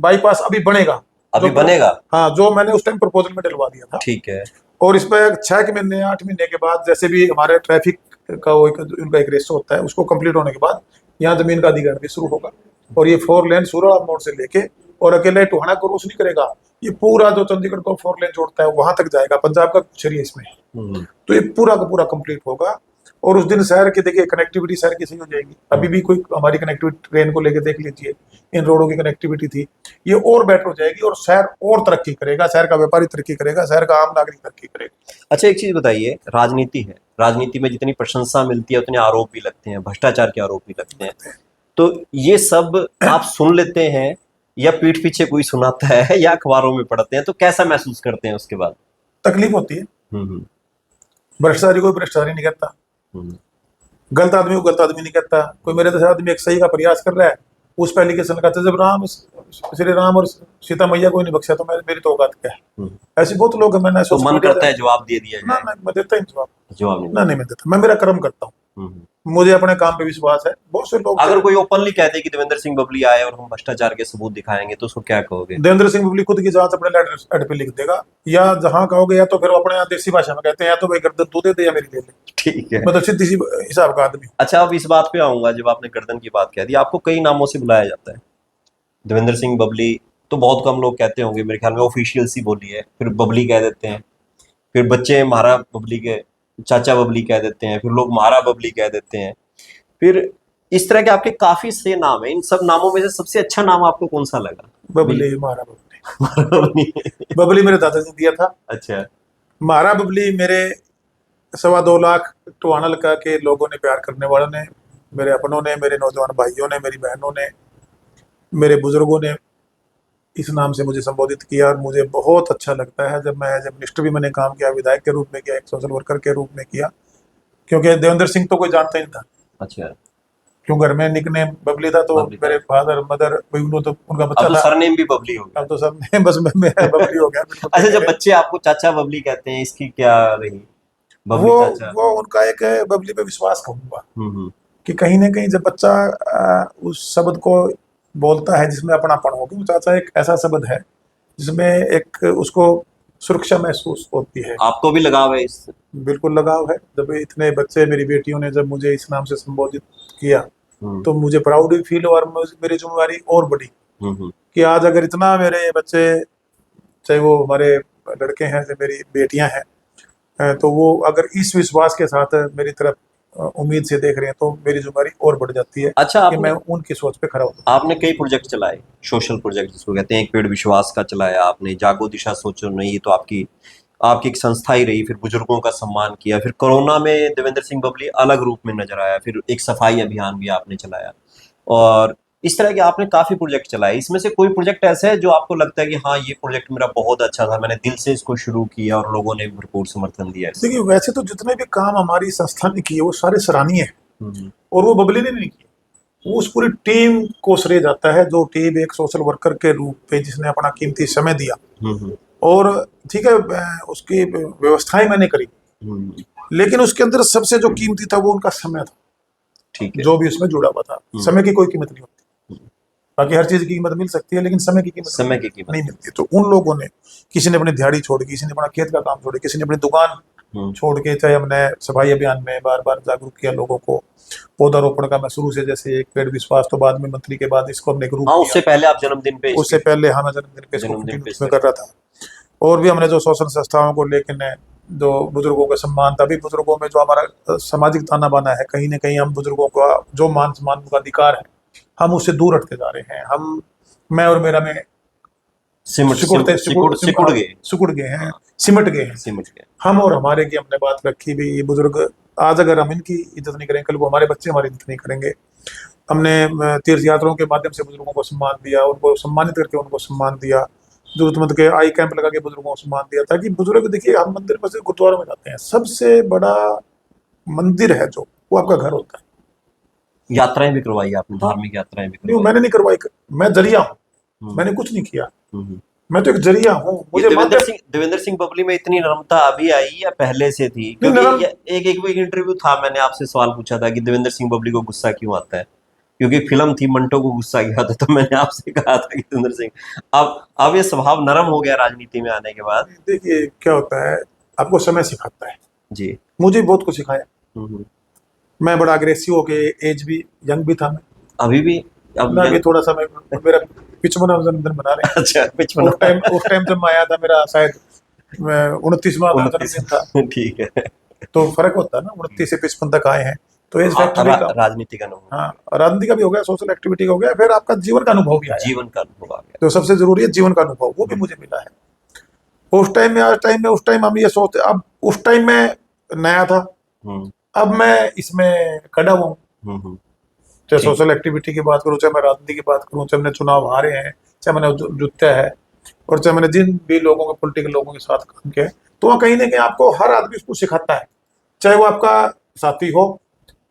B: बाईपास अभी बनेगा,
A: अभी
B: जो
A: बनेगा,
B: हाँ, जो मैंने उस टाइम प्रपोजल में डलवा दिया था।
A: ठीक है।
B: और इस पर 6 महीने 8 महीने के बाद, जैसे भी हमारे ट्रैफिक का वो उनका एक रेस होता है, उसको कंप्लीट होने के बाद यहाँ जमीन का अधिग्रहण भी शुरू होगा। और ये 4 लेन सूरा मोड़ से लेके और अकेले टोहाना को क्रॉस नहीं करेगा, ये पूरा जो चंडीगढ़ को 4 लेन जोड़ता है वहां तक जाएगा, पंजाब का कुछ एरिया इसमें।
A: हम्म,
B: तो ये पूरा का पूरा कंप्लीट होगा। और उस दिन शहर की देखिए कनेक्टिविटी शहर की सही हो जाएगी। अभी भी कोई हमारी कनेक्टिविटी ट्रेन को लेके देख लीजिए, इन रोडों की कनेक्टिविटी थी, ये और बेटर हो जाएगी और शहर और तरक्की करेगा, शहर का व्यापारी तरक्की करेगा, शहर का आम नागरिक तरक्की करेगा।
A: अच्छा एक चीज बताइए, राजनीति है, राजनीति में जितनी प्रशंसा मिलती है उतने आरोप भी लगते हैं, भ्रष्टाचार के आरोप भी लगते हैं, तो ये सब आप सुन लेते हैं या पीठ पीछे कोई सुनाता है या अखबारों में पढ़ते हैं, तो कैसा महसूस करते हैं उसके बाद?
B: तकलीफ होती है।
A: हम्म,
B: भ्रष्टाचारी कोई भ्रष्टाचारी नहीं करता,
A: हम्म,
B: गलत आदमी को गलत आदमी नहीं कहता। कोई मेरे जैसा आदमी एक सही का प्रयास कर रहा है, उस पर एलिगेशन लगाते हैं, जब श्री राम और सीता मैया को नहीं बख्शा तो मेरी तो औकात क्या है।
A: हम्म।
B: ऐसी बहुत लोग हैं, मैंने
A: तो मन करता है जवाब दे दिया
B: ना
A: जाए,
B: ना, मैं देता ही नहीं जवाब,
A: जवाब नहीं
B: ना नहीं मैं देता, मैं मेरा कर्म करता हूँ,
A: हम्म।
B: मुझे अपने काम पे विश्वास है। बहुत से लोग
A: अगर कोई ओपनली कहते कि देवेंद्र सिंह बबली आए और हम भ्रष्टाचार के सबूत दिखाएंगे तो उसको क्या कहोगे?
B: देवेंद्र सिंह बबली खुद की जांच अपने लेटर हेड पे लिख देगा, या जहां कहोगे, या तो फिर वो अपने यहाँ देसी भाषा में कहते हैं, या तो भाई गर्दन तू दे दे या मेरी ले ले।
A: ठीक है।
B: मतलब सीधी सी हिसाब का आदमी।
A: अच्छा अब इस बात पे आऊंगा, जब आपने गर्दन की बात कह दी, आपको कई नामों से बुलाया जाता है, देवेंद्र सिंह बबली तो बहुत कम लोग कहते होंगे, मेरे ख्याल में ऑफिशियल सी बोली है, फिर बबली कह देते हैं, फिर बच्चे महारा बबली के चाचा बबली कह देते हैं, फिर लोग महारा बबली कह देते हैं, फिर इस तरह के आपके काफी से नाम है। इन सब नामों में से सबसे अच्छा नाम आपको कौन सा लगा?
B: बबली, महारा बबली।
A: महारा बबली।
B: बबली मेरे दादाजी ने दिया था।
A: अच्छा।
B: महारा बबली मेरे 2.25 लाख टोहाना का के लोगों ने, प्यार करने वालों ने, मेरे अपनों ने, मेरे नौजवान भाइयों ने, मेरी बहनों ने, मेरे बुजुर्गों ने इस नाम से मुझे संबोधित किया। और मुझे बहुत अच्छा लगता है, जब मिनिस्टर भी मैंने काम किया, विधायक के रूप में किया, एक सोशल वर्कर के रूप में किया, क्योंकि देवेंद्र सिंह तो कोई जानता ही नहीं था।
A: अच्छा।
B: क्यों, घर में निकनेम बबली था, तो
A: बबली था।
B: मेरे फादर मदर उन्होंने तो उनका बच्चा
A: अब तो
B: था।
A: सरनेम भी बबली हो गया।
B: अब तो सब ने बस मैं बबली हो गया, बिल्कुल।
A: अच्छा जब बच्चे आपको चाचा बबली कहते हैं, इसकी क्या रही बबली
B: वो
A: चाचा?
B: वो उनका एक बबली पे विश्वास कहूंगा,
A: हम्म,
B: कि कहीं ना कहीं जब बच्चा उस शब्द को बोलता है जिसमें अपनापन हो, क्योंकि चाचा एक ऐसा शब्द है जिसमें एक उसको सुरक्षा महसूस होती है।
A: आपको भी लगाव है इससे?
B: बिल्कुल लगाव है। जब इतने बच्चे, मेरी बेटियों ने जब मुझे इस नाम से संबोधित किया, तो मुझे प्राउड फील हुआ, और मेरी जिम्मेवारी और बढ़ी कि आज अगर इतना मेरे बच्चे, चाहे वो हमारे लड़के हैं चाहे मेरी बेटियां हैं, तो वो अगर इस विश्वास के साथ मेरी तरफ उम्मीद से देख रहे हैं, तो मेरी जिम्मेवारी और बढ़ जाती है।
A: अच्छा
B: कि मैं उनकी सोच पे खरा होता
A: आपने कई प्रोजेक्ट चलाए, सोशल प्रोजेक्ट जिसको कहते हैं, एक पेड़ विश्वास का चलाया आपने, जागो दिशा सोचो नहीं, तो आपकी आपकी एक संस्था ही रही, फिर बुजुर्गों का सम्मान किया, फिर कोरोना में देवेंद्र सिंह बबली अलग रूप में नजर आया, फिर एक सफाई अभियान भी आपने चलाया, और इस तरह के आपने काफी प्रोजेक्ट चलाए। इसमें से कोई प्रोजेक्ट ऐसा है जो आपको लगता है कि हाँ ये प्रोजेक्ट मेरा बहुत अच्छा था, मैंने दिल से इसको शुरू किया और लोगों ने भरपूर समर्थन दिया?
B: देखिए, वैसे तो जितने भी काम हमारी संस्था ने किए वो सारे सराहनीय हैं, और वो बबली ने नहीं किए, वो उस पूरी टीम को श्रेय जाता है, जो टीम एक सोशल वर्कर के रूप में जिसने अपना कीमती समय दिया। और ठीक है, उसकी व्यवस्थाएं मैंने करी, लेकिन उसके अंदर सबसे जो कीमती था वो उनका समय था।
A: ठीक है।
B: जो भी उसमें जुड़ा हुआ था, समय की कोई कीमत नहीं होती। बाकी हर चीज की कीमत मिल सकती है, लेकिन समय की कीमत नहीं मिलती। तो उन लोगों ने, किसी ने अपनी दिहाड़ी छोड़ के, किसी ने अपना खेत का काम छोड़ के, किसी ने अपनी दुकान छोड़ के, चाहे हमने सफाई अभियान में बार बार जागरूक किया लोगों को, पौधारोपण का मैं शुरू से, जैसे एक पेड़ विश्वास, तो बाद में मंत्री के बाद इसको हमने ग्रुप,
A: उससे पहले आप जन्मदिन पे,
B: उससे पहले हाँ, मैं जन्मदिन पे कर रहा था। और भी हमने जो सोशल संस्थाओं को लेकर, जो बुजुर्गों का सम्मान था, अभी बुजुर्गों में जो हमारा सामाजिक ताना बाना है, कहीं ना कहीं हम बुजुर्गों का जो मान सम्मान का अधिकार है, हम उससे दूर हटते जा रहे हैं। हम मैं और मेरा में
A: सिकुड़ गए।
B: सिकुड़ गए हैं, सिमट गए हैं।
A: सिमट गए।
B: हम और हमारे की हमने बात रखी भी, ये बुजुर्ग आज अगर हम इनकी इज्जत नहीं करेंगे, कल को हमारे बच्चे हमारी इज्जत नहीं करेंगे। हमने तीर्थ यात्राओं के माध्यम से बुजुर्गों को सम्मान दिया, उनको सम्मानित करके उनको सम्मान दिया, जरूरतमंद के आई कैंप लगा के बुजुर्गों को सम्मान दिया, ताकि बुजुर्ग, देखिए हम मंदिर में से गुरुद्वारा में जाते हैं, सबसे बड़ा मंदिर है जो, वो आपका घर होता है।
A: यात्राएं भी करवाई आपने, धार्मिक यात्राएं भी
B: नहीं,
A: करवाई?
B: मैंने नहीं करवाई, मैं जरिया हूँ,
A: हम्म,
B: मैंने कुछ नहीं किया,
A: हम्म।
B: मैं तो एक जरिया हूँ।
A: ये
B: मुझे माध्यम
A: देवेंद्र सिंह बबली में इतनी नरमता अभी आई या पहले से थी?
B: नहीं,
A: क्योंकि
B: नरम
A: एक इंटरव्यू था, मैंने आपसे सवाल पूछा था कि देवेंद्र सिंह बबली को गुस्सा क्यों आता है, क्योंकि फिल्म थी मंटो को गुस्सा किया था, तो मैंने आपसे कहा था कि देवेंद्र सिंह अब ये स्वभाव नरम हो गया राजनीति में आने के बाद।
B: देखिए क्या होता है, आपको समय सिखाता है,
A: जी।
B: मुझे बहुत कुछ सिखाया।
A: हम्म।
B: मैं बड़ा अग्रेसिव हो के, एज भी यंग भी था मैं,
A: अभी भी? अब
B: मैं भी थोड़ा सा, मैं मेरा 55वां जन्मदिन मना रहे हैं।
A: अच्छा,
B: उस टाइम जब मैं आया था, मेरा शायद 29वां जन्मदिन था।
A: ठीक है।
B: तो फर्क होता है ना, 29 से 55 तक आए हैं, तो एज फैक्टर भी कम।
A: राजनीति का अनुभव,
B: हाँ, राजनीति का भी हो गया, सोशल एक्टिविटी का हो गया, फिर आपका जीवन का अनुभव भी आया।
A: जीवन का अनुभव आ गया।
B: तो सबसे जरूरी है जीवन का अनुभव, वो भी मुझे मिला है। उस टाइम में, आज टाइम में, उस टाइम हम ये सोचते, अब उस टाइम में नया था, अब मैं इसमें खड़ा हुआ हूँ। चाहे सोशल एक्टिविटी की बात करूँ, चाहे मैं राजनीति की बात करूँ, चाहे मैंने चुनाव हारे हैं, चाहे मैंने जीता है, और चाहे मैंने जिन भी लोगों के, पॉलिटिकल लोगों के साथ काम किया है, तो वहाँ कहीं ना कहीं आपको हर आदमी उसको सिखाता है, चाहे वो आपका साथी हो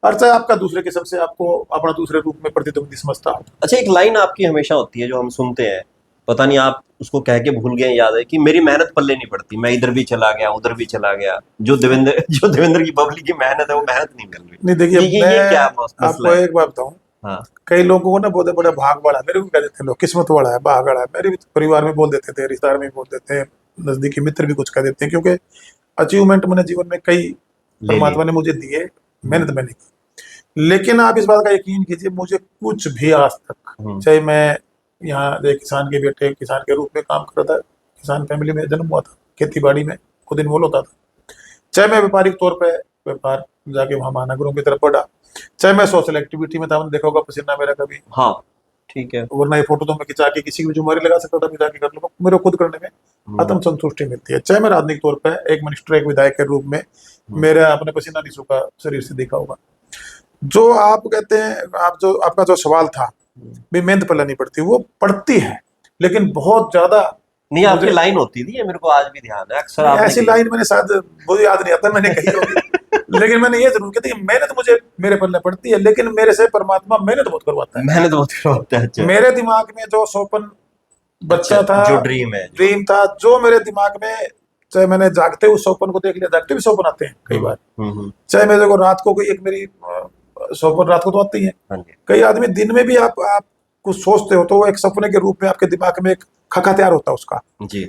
B: और चाहे आपका दूसरे किस्म से आपको अपना दूसरे रूप में प्रतिद्वंदी समझता हो।
A: अच्छा, एक लाइन आपकी हमेशा होती है जो हम सुनते हैं, पता नहीं आप उसको कह के भूल गए, याद है कि मेरी मेहनत पल्ले नहीं पड़ती, मैं इधर भी चला गया उधर भी चला गया। जो देवेंद्र की बबली की मेहनत है, वो मेहनत नहीं मिल रही।
B: नहीं, देखिए
A: ये क्या मसला
B: आपको
A: है?
B: एक बात बताऊं,
A: हाँ।
B: कई लोगों को ना बहुत बड़ा भाग वाला, मेरे को कह देते हैं लोग, किस्मत वाला है, भागड़ा है, मेरे भी परिवार में बोल देते थे, रिश्तेदार में बोल देते हैं, नजदीकी मित्र भी कुछ कह देते हैं, क्योंकि अचीवमेंट मैंने जीवन में कई परमात्मा ने मुझे दिए, मेहनत मैंने की। लेकिन आप इस बात का यकीन कीजिए, मुझे कुछ भी आज तक, चाहे मैं यहाँ एक किसान के बेटे, किसान के रूप में काम कर रहा था, किसान फैमिली में जन्म हुआ था, खेती बाड़ी में खुद इन्वॉल्व होता था, चाहे मैं व्यापारिक तौर पे व्यापार जाके वहाँ महानगरों की तरफ बढ़ा, चाहे मैं सोशल एक्टिविटी में था, आपने देखा होगा पसीना मेरा कभी,
A: हाँ ठीक है,
B: वरना ये फोटो तो मैं खिंचा के किसी की भी जुम्मेवारी लगा सकता था, मैं जाके कर लूंगा, मेरे को खुद करने में आत्म संतुष्टि मिलती है। चाहे मैं राजनीतिक तौर पर एक मिनिस्टर, एक विधायक के रूप में, मेरा अपने पसीना नहीं सूखा शरीर से देखा होगा। जो आप कहते हैं, आप जो आपका जो सवाल था, भी मेहनत पल्ले नहीं पड़ती, वो पड़ती है, लेकिन बहुत ज्यादा
A: नहीं। आपकी लाइन होती थी, ये मेरे को आज भी ध्यान है, अक्सर
B: ऐसी लाइन मैंने शायद, मुझे याद नहीं आता मैंने कही होगी, लेकिन मैंने ये जरूर कहती, मेहनत मुझे मेरे पल्ले पड़ती है, लेकिन मेरे से परमात्मा मेहनत बहुत करवाता है।
A: मेहनत बहुत करवाता है। अच्छा।
B: मेरे दिमाग में जो सपन बच्चा था,
A: जो ड्रीम
B: था, जो मेरे दिमाग में, चाहे मैंने जागते हुए सपन को देख लिया, जागते भी सपन आते हैं कई बार, चाहे मेरे को रात को, कोई एक मेरी सपन रात को तो आती है, कई आदमी दिन में भी आप कुछ सोचते हो, तो वो एक सपने के रूप में आपके दिमाग में एक खका तैयार होता है उसका जी।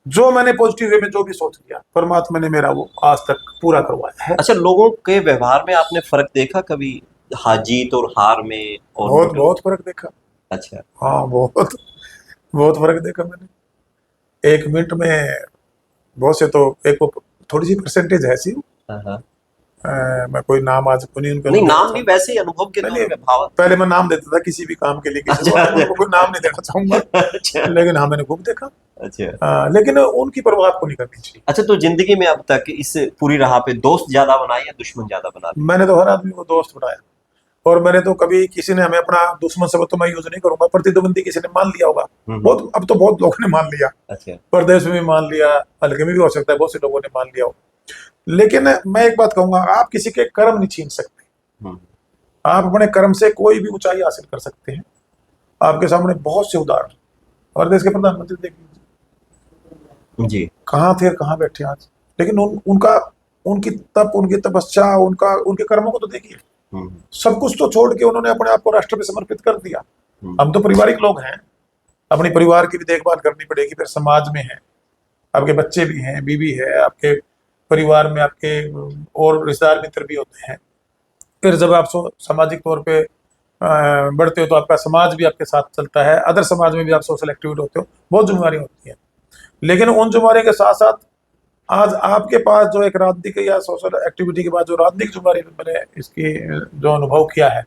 B: जो मैंने पॉजिटिव वे में जो भी सोच लिया, परमात्मा ने मेरा वो आज तक पूरा करवाया है।
A: अच्छा, लोगों के व्यवहार में आपने फर्क देखा कभी, जीत और हार में? और
B: बहुत फर्क देखा।
A: अच्छा।
B: हाँ, बहुत फर्क देखा मैंने। एक मिनट में बहुत से, तो एक थोड़ी सी परसेंटेज है ऐसी, मैं कोई नाम आज को नहीं, उनका
A: नहीं, नाम भी वैसे ही अनुभव के तौर पे भाव।
B: पहले मैं नाम देता था किसी भी काम के लिए, किसी को कोई नाम नहीं देना चाहूंगा, लेकिन हाँ मैंने खूब देखा। अच्छा। लेकिन उनकी परवाह आपको नहीं करनी चाहिए।
A: अच्छा, तो जिंदगी में अब तक इस पूरी राह पे दोस्त ज्यादा बनाए या दुश्मन ज्यादा बना?
B: मैंने तो हर आदमी को दोस्त बनाया, और मैंने तो कभी किसी ने हमें अपना दुश्मन शब्द तो मैं यूज नहीं करूंगा, प्रतिद्वंदी किसी ने मान लिया होगा, बहुत, अब तो बहुत लोगों ने मान लिया। अच्छा। प्रदेश में भी मान लिया, हल्के में भी हो सकता है, बहुत से लोगों ने मान लिया हो। लेकिन मैं एक बात कहूंगा, आप किसी के कर्म नहीं छीन सकते, आप अपने कर्म से कोई भी ऊंचाई हासिल कर सकते हैं। आपके सामने बहुत से उदाहरण, और देश के प्रधानमंत्री देख लीजिए जी, कहाँ थे कहाँ बैठे आज, लेकिन उनकी तप, उनकी तपस्या, उनके कर्मों को तो देखिए, सब कुछ तो छोड़ के उन्होंने अपने आप को राष्ट्र पे समर्पित कर दिया। हम तो पारिवारिक लोग हैं, अपने परिवार की भी देखभाल करनी पड़ेगी, फिर समाज में है, आपके बच्चे भी हैं, बीवी है, आपके परिवार में आपके और रिश्तेदार मित्र भी होते हैं। फिर जब आप सामाजिक तौर पे बढ़ते हो, तो आपका समाज भी आपके साथ चलता है, अदर समाज में भी आप सोशल एक्टिविटी होते हो, बहुत जिम्मेवारी होती है। लेकिन उन जिम्मेवारी के साथ साथ आज आपके पास जो एक राजनीतिक या सोशल एक्टिविटी के बाद जो राजनीतिक जिम्मेवारी मैंने इसकी जो अनुभव किया है,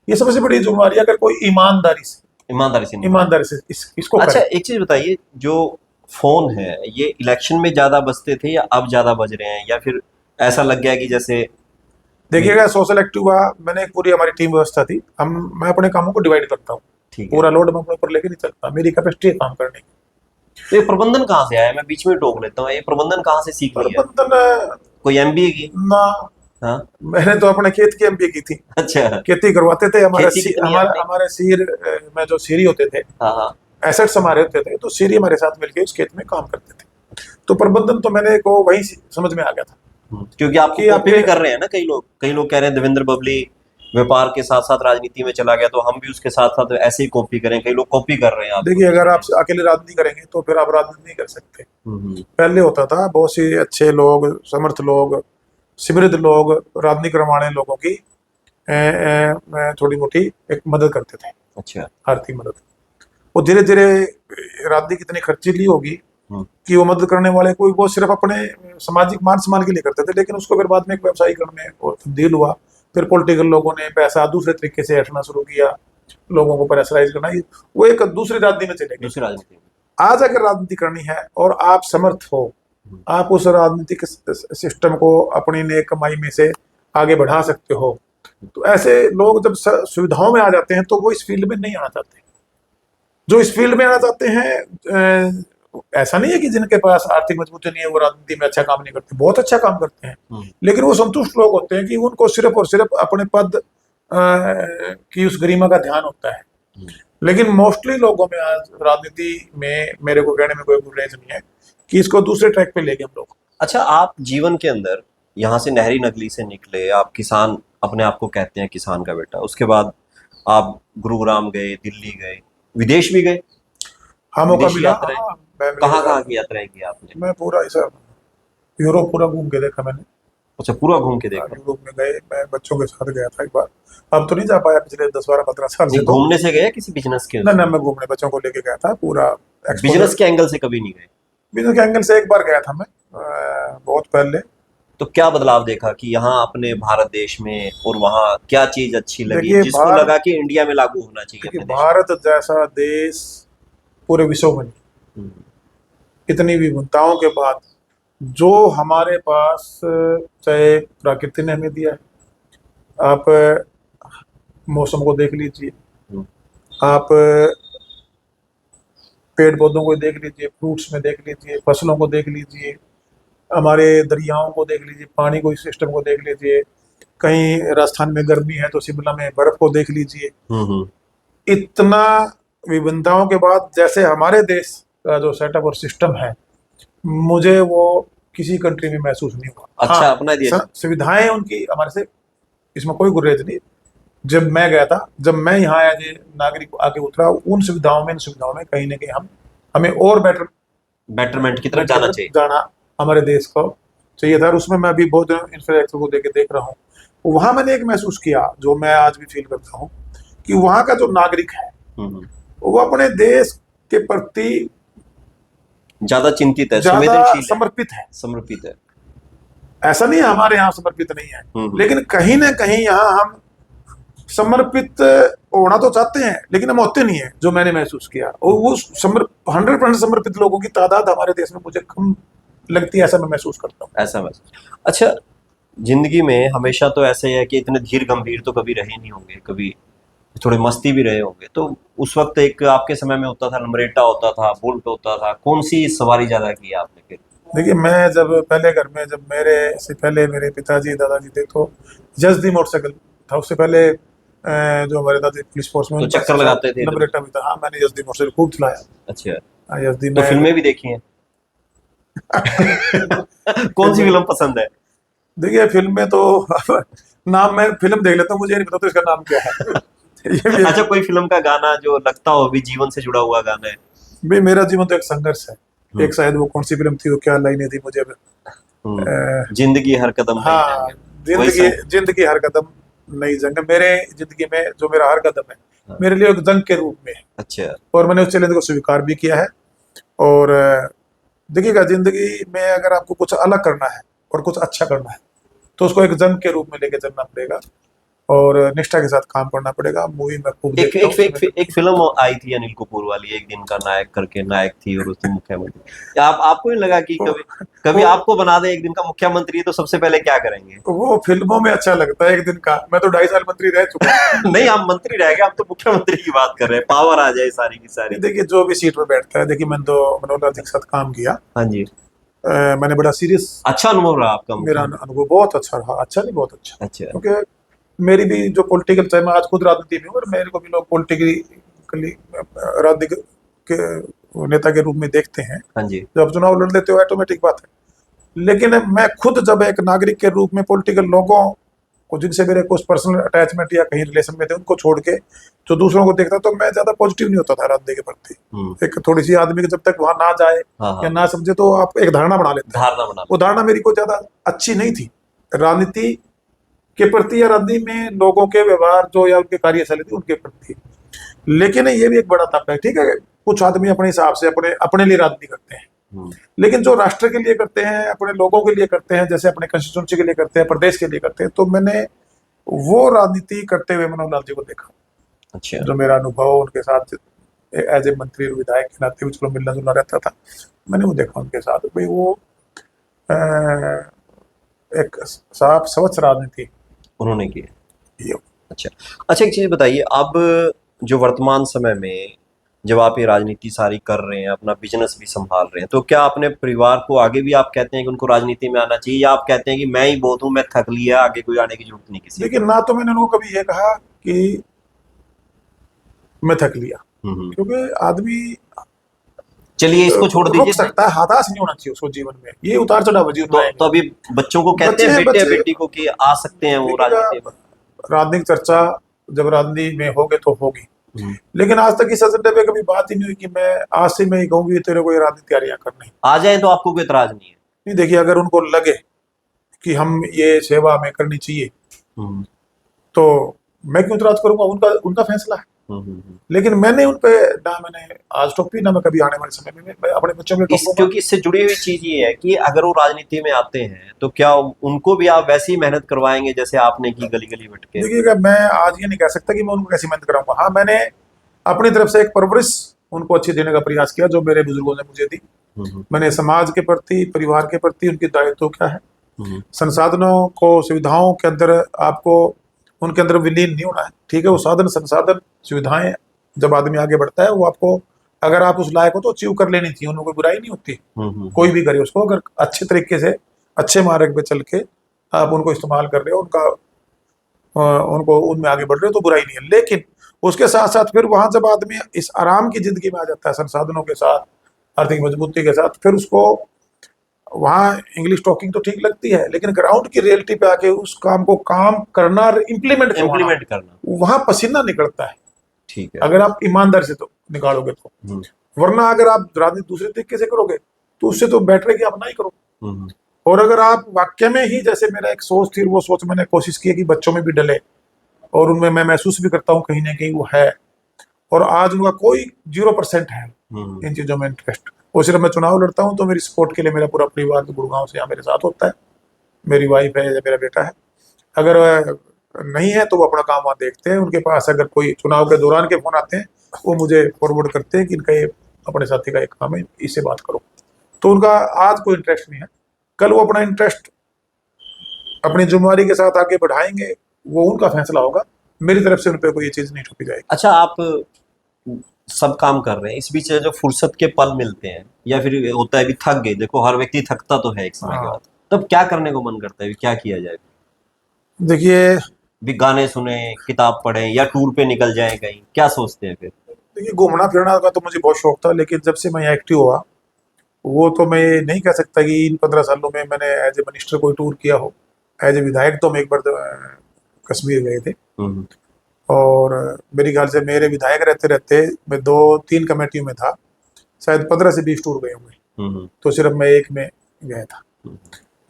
B: ये सबसे बड़ी जिम्मेवारी, अगर कोई ईमानदारी से
A: ईमानदारी से नहीं।
B: ईमानदारी से इसको
A: अच्छा,
B: करें।
A: एक चीज बताइए, जो फोन है ये इलेक्शन में ज्यादा बजते थे या अब ज्यादा बज रहे हैं, या फिर ऐसा लग गया कि जैसे
B: देखिएगा, सोशल एक्टिव हुआ, मैंने एक पूरी हमारी टीम व्यवस्था थी, मैं अपने कामों को डिवाइड करता हूँ,
A: ठीक है।
B: पूरा लोड मैं अपने ऊपर लेके नहीं चलता, मेरी कैपेसिटी है काम करने की।
A: तो ये प्रबंधन कहाँ से आया? मैं बीच में टोक लेता हूँ, ये प्रबंधन कहाँ से सीख लिया?
B: प्रबंधन
A: कोई एमबीए की?
B: ना,
A: हाँ।
B: मैंने तो अपने खेत की एमबीए की थी,
A: अच्छा।
B: खेती करवाते थे।
A: खेती कितनी है आपने?
B: हमारे सीर में जो सीरी होते थे,
A: हाँ हाँ।
B: एसेट्स हमारे होते थे, तो सीरी हमारे साथ मिलके उस खेत में काम करते थे। तो प्रबंधन तो मैंने को वही समझ में आ गया था
A: क्योंकि आप
B: कि
A: कॉपी भी
B: आपके,
A: कर रहे हैं ना, कई लोग कह रहे हैं देवेंद्र बबली व्यापार के साथ साथ राजनीति में चला गया, तो हम भी उसके साथ साथ ऐसे ही कॉपी करें। कई लोग कॉपी कर रहे हैं आपको।
B: देखिए अगर आप अकेले राजनीति करेंगे तो फिर आप राजनीति नहीं कर सकते।
A: हम्म।
B: पहले होता था बहुत से अच्छे लोग, समर्थ लोग, समृद्ध लोग राजनीति करवाने लोगों की थोड़ी मोटी एक मदद करते थे,
A: अच्छा।
B: आर्थिक मदद। वो धीरे धीरे राजनीति कितनी खर्चीली होगी
A: हम्म।
B: कि वो मदद करने वाले कोई वो सिर्फ अपने सामाजिक मान सम्मान के लिए करते थे, लेकिन उसको फिर बाद में एक व्यवसायीकरण में वो तब्दील हुआ। फिर पॉलिटिकल लोगों ने पैसा दूसरे तरीके से हटना शुरू किया, लोगों को प्रेशराइज करना, वो एक दूसरी राजनीति में चले गए।
A: दूसरी राजनीति में।
B: आज अगर राजनीति करनी है और आप समर्थ हो, आप उस राजनीतिक सिस्टम को अपनी नेक कमाई में से आगे बढ़ा सकते हो, तो ऐसे लोग जब सुविधाओं में आ जाते हैं तो वो इस फील्ड में नहीं आना चाहते। जो इस फील्ड में आना चाहते हैं, ऐसा नहीं है कि जिनके पास आर्थिक मजबूती नहीं है वो राजनीति में अच्छा काम नहीं करते, बहुत अच्छा काम करते हैं, लेकिन वो संतुष्ट लोग होते हैं कि उनको सिर्फ और सिर्फ अपने पद की उस गरिमा का ध्यान होता है। लेकिन मोस्टली लोगों में आज राजनीति में, मेरे को कहने में कोई गुरेज नहीं है कि इसको दूसरे ट्रैक पे ले गए हम लोग।
A: अच्छा, आप जीवन के अंदर यहाँ से नहरी नगली से निकले, आप किसान अपने आप को कहते हैं, किसान का बेटा। उसके बाद आप गुरुग्राम गए, दिल्ली गए, विदेश भी गए।
B: हाँ, मौका
A: विदेशी
B: मिला।
A: यात्राएं
B: हाँ, मैं
A: कहाँ कहाँ की यात्राएं की आपने?
B: मैं पूरा ऐसा यूरोप पूरा घूम के देखा मैंने।
A: अच्छा, पूरा घूम के देखा।
B: यूरोप में गए, मैं बच्चों के साथ गया था एक बार। अब तो नहीं जा पाया पिछले 10-12-15 साल से।
A: नहीं,
B: तो
A: घूमने से गए किसी बिजनेस के?
B: ना ना, मैं घूमने बच्चों को लेके गया था पूरा।
A: बिजनेस के एंगल से कभी नहीं गए?
B: बिजनेस के एंगल से एक बार गया था मैं, बहुत पहले।
A: तो क्या बदलाव देखा कि यहाँ अपने भारत देश में और वहाँ क्या चीज अच्छी लगी
B: देखिए
A: जिसको लगा कि इंडिया में लागू होना चाहिए
B: देखिए,
A: अपने देश
B: भारत जैसा देश पूरे विश्व में नहीं।
A: में?
B: इतनी विभिन्नताओं के बाद जो हमारे पास, चाहे प्रकृति ने हमें दिया है, आप मौसम को देख लीजिए, आप पेड़ पौधों को देख लीजिए, फ्रूट्स में देख लीजिए, फसलों को देख लीजिए, हमारे दरियाओं को देख लीजिए, पानी को, सिस्टम को देख लीजिए। कहीं राजस्थान में गर्मी है तो शिमला में बर्फ को देख लीजिए। इतना विभिन्नताओं के बाद जैसे हमारे देश का जो सेटअप और सिस्टम है, मुझे वो किसी कंट्री में महसूस नहीं हुआ।
A: अच्छा,
B: हाँ,
A: अपना दिया।
B: सुविधाएं उनकी हमारे से, इसमें कोई गुरेज नहीं। जब मैं गया था, जब मैं यहाँ एज ए नागरिक आके उतरा, उन सुविधाओं में, इन सुविधाओं में कहीं ना कहीं हमें और
A: बेटरमेंट की तरफ जाना चाहिए।
B: जाना हमारे देश को चाहिए था। और उसमें मैं अभी बहुत इंफ्रास्ट्रक्चर को देख रहा हूँ। वहां मैंने एक महसूस किया, जो मैं आज भी फील करता हूँ, कि वहां का जो नागरिक है वो अपने देश के प्रति
A: ज्यादा चिंतित है,
B: ज्यादा
A: संवेदनशील है,
B: समर्पित है।
A: है।
B: ऐसा नहीं है हमारे यहाँ समर्पित नहीं है, लेकिन कहीं ना कहीं यहाँ हम समर्पित होना तो चाहते हैं, लेकिन हम होते नहीं है, जो मैंने महसूस किया। और वो 100% समर्पित लोगों की तादाद हमारे देश में मुझे कम लगती है, ऐसा मैं महसूस करता हूँ।
A: ऐसा महसूस। अच्छा, जिंदगी में हमेशा तो ऐसे है कि इतने धीर गंभीर तो कभी रहे नहीं होंगे, कभी थोड़ी मस्ती भी रहे होंगे। तो उस वक्त एक आपके समय में होता था, लमरेटा होता था, बुल्ट होता था, कौन सी सवारी ज्यादा की है आपने फिर?
B: देखिए, मैं जब पहले घर में, जब मेरे से पहले मेरे पिताजी दादाजी थे, तो जल्दी मोटरसाइकिल था। उससे पहले जो हमारे दादी पुलिस फोर्स में,
A: तो चक्कर लगाते थे?
B: लमरेटा भी था। हाँ, मैंने जल्दी मोटरसाइकिल खूब चलाया।
A: अच्छा,
B: जल्दी
A: तो फिल्में भी देखी हैं? कौन सी फिल्म पसंद है?
B: देखिए, फिल्म में तो नाम, मैं फिल्म देख लेता हूँ, मुझे नहीं पता तो इसका नाम क्या है। ये
A: अच्छा, कोई फिल्म का गाना जो लगता हो भी जीवन से जुड़ा हुआ गाना है?
B: भाई, मेरा जीवन तो एक संघर्ष है। एक शायद वो कौन सी फिल्म थी, वो क्या लाइनें थी मुझे,
A: जिंदगी हर कदम नई
B: हाँ,
A: जंग है।
B: जिंदगी हर कदम नई जंग है। मेरे जिंदगी में जो मेरा हर कदम है, मेरे लिए एक जंग के रूप में है।
A: अच्छा।
B: और मैंने उस चैलेंज को स्वीकार भी किया है। और देखिएगा, जिंदगी में अगर आपको कुछ अलग करना है और कुछ अच्छा करना है, तो उसको एक जंग के रूप में लेके चलना पड़ेगा। और निष्ठा के साथ काम करना पड़ेगा। मूवी में खूब
A: एक
B: देखता हूँ
A: एक एक एक फिल्म आई थी अनिल कपूर वाली, एक दिन का नायक करके, नायक थी और उसमें मुख्यमंत्री। क्या आपको नहीं लगा कि
B: वो
A: कभी कभी
B: वो
A: आपको बना दे एक दिन का मुख्यमंत्री, तो सबसे पहले क्या करेंगे?
B: वो फिल्मों में अच्छा लगता है एक दिन का। मैं तो 2.5 साल मंत्री रह चुका हूँ।
A: नहीं, हम मंत्री रह गए, हम तो मुख्यमंत्री की बात कर रहे हैं, पावर आ जाए सारी की
B: नहीं,
A: सारी।
B: देखिए जो भी सीट में बैठता है, देखिए मैंने तो मनोहर लाल जी के साथ काम किया।
A: हाँ जी।
B: मैंने बड़ा सीरियस,
A: अच्छा अनुभव रहा आपका
B: मेरा
A: मुख्यमंत्री?
B: अनुभव बहुत अच्छा रहा। अच्छा नहीं, बहुत अच्छा।
A: अच्छा।
B: क्योंकि मेरी भी जो पॉलिटिकल, चाहे मैं आज खुद राजनीति में हूँ, और मेरे को भी लोग पॉलिटिकली राजनीति के नेता के रूप में देखते हैं।
A: हाँ जी।
B: जब चुनाव लड़ लेते हो ऑटोमेटिक बात है। लेकिन मैं खुद जब एक नागरिक के रूप में पॉलिटिकल लोगों को, जिनसे मेरे कुछ पर्सनल अटैचमेंट या कहीं रिलेशन में थे, उनको छोड़ के जो दूसरों को देखता, तो मैं ज्यादा पॉजिटिव नहीं होता था राजनीति के प्रति। एक थोड़ी सी आदमी के जब तक वहां ना जाए
A: हाँ
B: या
A: हाँ।
B: ना समझे, तो आप एक धारणा बना लेते हैं।
A: धारणा बना
B: वो धारणा मेरी को ज्यादा अच्छी नहीं थी राजनीति के प्रति, या राजनीति में लोगों के व्यवहार जो या उनके कार्यशैली थी उनके प्रति। लेकिन ये भी एक बड़ा तप है, ठीक है, कुछ आदमी अपने हिसाब से अपने अपने लिए राजनीति करते हैं, लेकिन जो राष्ट्र के लिए करते हैं, अपने लोगों के लिए करते हैं, जैसे अपने कंस्टिट्यूंसी के लिए करते हैं, प्रदेश के लिए करते हैं, तो मैंने वो राजनीति करते हुए मनोहर लाल जी को देखा।
A: अच्छा।
B: जो मेरा अनुभव उनके साथ एज ए मंत्री और विधायक के नाते चलो मिलना जुलना रहता था, मैंने वो देखा उनके साथ। भाई वो एक साफ स्वच्छ राजनीति
A: उन्होंने की।
B: ये।
A: अच्छा। अच्छा, एक चीज बताइए, अब जो वर्तमान समय में जब आप ये राजनीति सारी कर रहे हैं, अपना बिजनेस भी संभाल रहे हैं, तो क्या अपने परिवार को आगे भी आप कहते हैं कि उनको राजनीति में आना चाहिए, या आप कहते हैं कि मैं ही बहुत हूं, मैं थक लिया, आगे कोई आने की जरूरत नहीं किसी
B: देखिए, ना तो मैंने उनको कभी ये कहा कि मैं थक लिया,
A: हम्म।
B: क्योंकि आदमी
A: चलिए इसको छोड़
B: रुक
A: दीजिए।
B: सकता है, हताश नहीं होना चाहिए उसको जीवन में। ये उतार चढ़ाव जीवन में
A: तो
B: आएंगे।
A: अभी बच्चों को कहते
B: बच्चे
A: हैं
B: हैं,
A: बेटे
B: बच्चे।
A: बेटी को कि आ सकते हैं वो
B: देखिएगा,
A: राजनीति में?
B: राजनीतिक चर्चा जब राजनीति में होगे तो होगी,
A: हम्म।
B: लेकिन आज तक इस एजेंडे पे कभी बात ही नहीं हुई कि मैं आज से मैं ही कहूँ कि तेरे को ये राजनीति तैयारियां करनी।
A: आ जाए तो आपको कोई एतराज नहीं है?
B: नहीं, देखिए, अगर उनको लगे कि हम ये सेवा हमें करनी चाहिए,
A: हम्म।
B: तो मैं क्यों इतराज करूंगा? उनका उनका फैसला है।
A: हम्म।
B: लेकिन मैंने उन पे ना मैंने आज टोपी, ना मैं कभी आने वाले समय में मैं अपने बच्चों में टोकूंगा।
A: क्योंकि इससे जुड़ी हुई चीज ये है कि अगर वो राजनीति में आते हैं तो क्या उनको भी आप वैसी ही मेहनत करवाएंगे जैसे आपने की, गली गली भटके?
B: देखिएगा, मैं आज ये नहीं कह सकता कि मैं उनको कैसी मेहनत कराऊंगा। हाँ, मैंने अपनी तरफ से एक परवरिश उनको अच्छी देने का प्रयास किया जो मेरे बुजुर्गों ने मुझे दी। मैंने समाज के प्रति, परिवार के प्रति उनकी दायित्व क्या है, संसाधनों को, सुविधाओं के अंदर आपको उनके अंदर विलीन नहीं होना है। ठीक है, वो साधन, संसाधन, सुविधाएं, जब आदमी आगे बढ़ता है वो आपको, अगर आप उस लायक हो तो अचीव कर लेनी चाहिए, उनमें कोई बुराई नहीं होती। कोई भी करे उसको, अगर अच्छे तरीके से अच्छे मार्ग पे चल के आप उनको इस्तेमाल कर रहे हो, उनका उनको उनमें आगे बढ़ रहे हो, तो बुराई नहीं है। लेकिन उसके साथ साथ फिर वहां जब आदमी इस आराम की जिंदगी में आ जाता है, संसाधनों के साथ, आर्थिक मजबूती के साथ, फिर उसको वहाँ इंग्लिश टॉकिंग तो ठीक लगती है, लेकिन ग्राउंड की रियलिटी पे आके उस काम को काम करना, इम्प्लीमेंट
A: करना,
B: वहां पसीना निकलता है।
A: ठीक है।
B: अगर आप ईमानदारी से तो निकालोगे तो, वरना अगर आप राजनीति दूसरे तरीके से करोगे तो उससे तो बेटर है कि आप ना ही करो। और अगर आप वाक्य में ही, जैसे मेरा एक सोच थी, वो सोच मैंने कोशिश की है कि बच्चों में भी डले, और उनमें मैं महसूस भी करता हूँ कहीं ना कहीं वो है, और आज उनका कोई 0% है इन चीजों में इंटरेस्ट। और सिर्फ मैं चुनाव लड़ता हूँ तो मेरी सपोर्ट के लिए मेरा पूरा परिवार तो गुड़गांव से यहाँ मेरे साथ होता है, मेरी वाइफ है या मेरा बेटा है। अगर नहीं है तो वो अपना काम वहाँ देखते हैं। उनके पास अगर कोई चुनाव के दौरान के फोन आते हैं, वो मुझे फॉरवर्ड करते हैं कि इनका ये अपने साथी का एक काम है, इससे बात करो। तो उनका आज कोई इंटरेस्ट नहीं है, कल वो अपना इंटरेस्ट अपनी जिम्मेवारी के साथ आगे बढ़ाएंगे, वो उनका फैसला होगा। मेरी तरफ से उन पर कोई ये चीज नहीं थोपी जाएगी।
A: अच्छा, आप सब काम कर रहे हैं, इस बीच जो फुर्सत के पल मिलते हैं या फिर होता है भी थक गए, देखो हर व्यक्ति थकता तो है एक समय के बाद, तब क्या करने को मन करता है, क्या किया जाए?
B: देखिए,
A: भी गाने सुने, किताब पढ़ें, या टूर पे निकल जाएं कहीं, क्या सोचते हैं फिर?
B: देखिए, घूमना फिरना का तो मुझे बहुत शौक था, लेकिन जब से मैं एक्टिव हुआ, वो तो मैं नहीं कह सकता कि इन 15 सालों में मैंने एज ए मिनिस्टर कोई टूर किया हो। एज ए विधायक तो हम एक बार कश्मीर गए थे, और मेरे ख्याल से मेरे विधायक रहते रहते मैं 2-3 कमेटियों में था, शायद 15 से 20 टूर गए होंगे, तो सिर्फ मैं एक में गया था।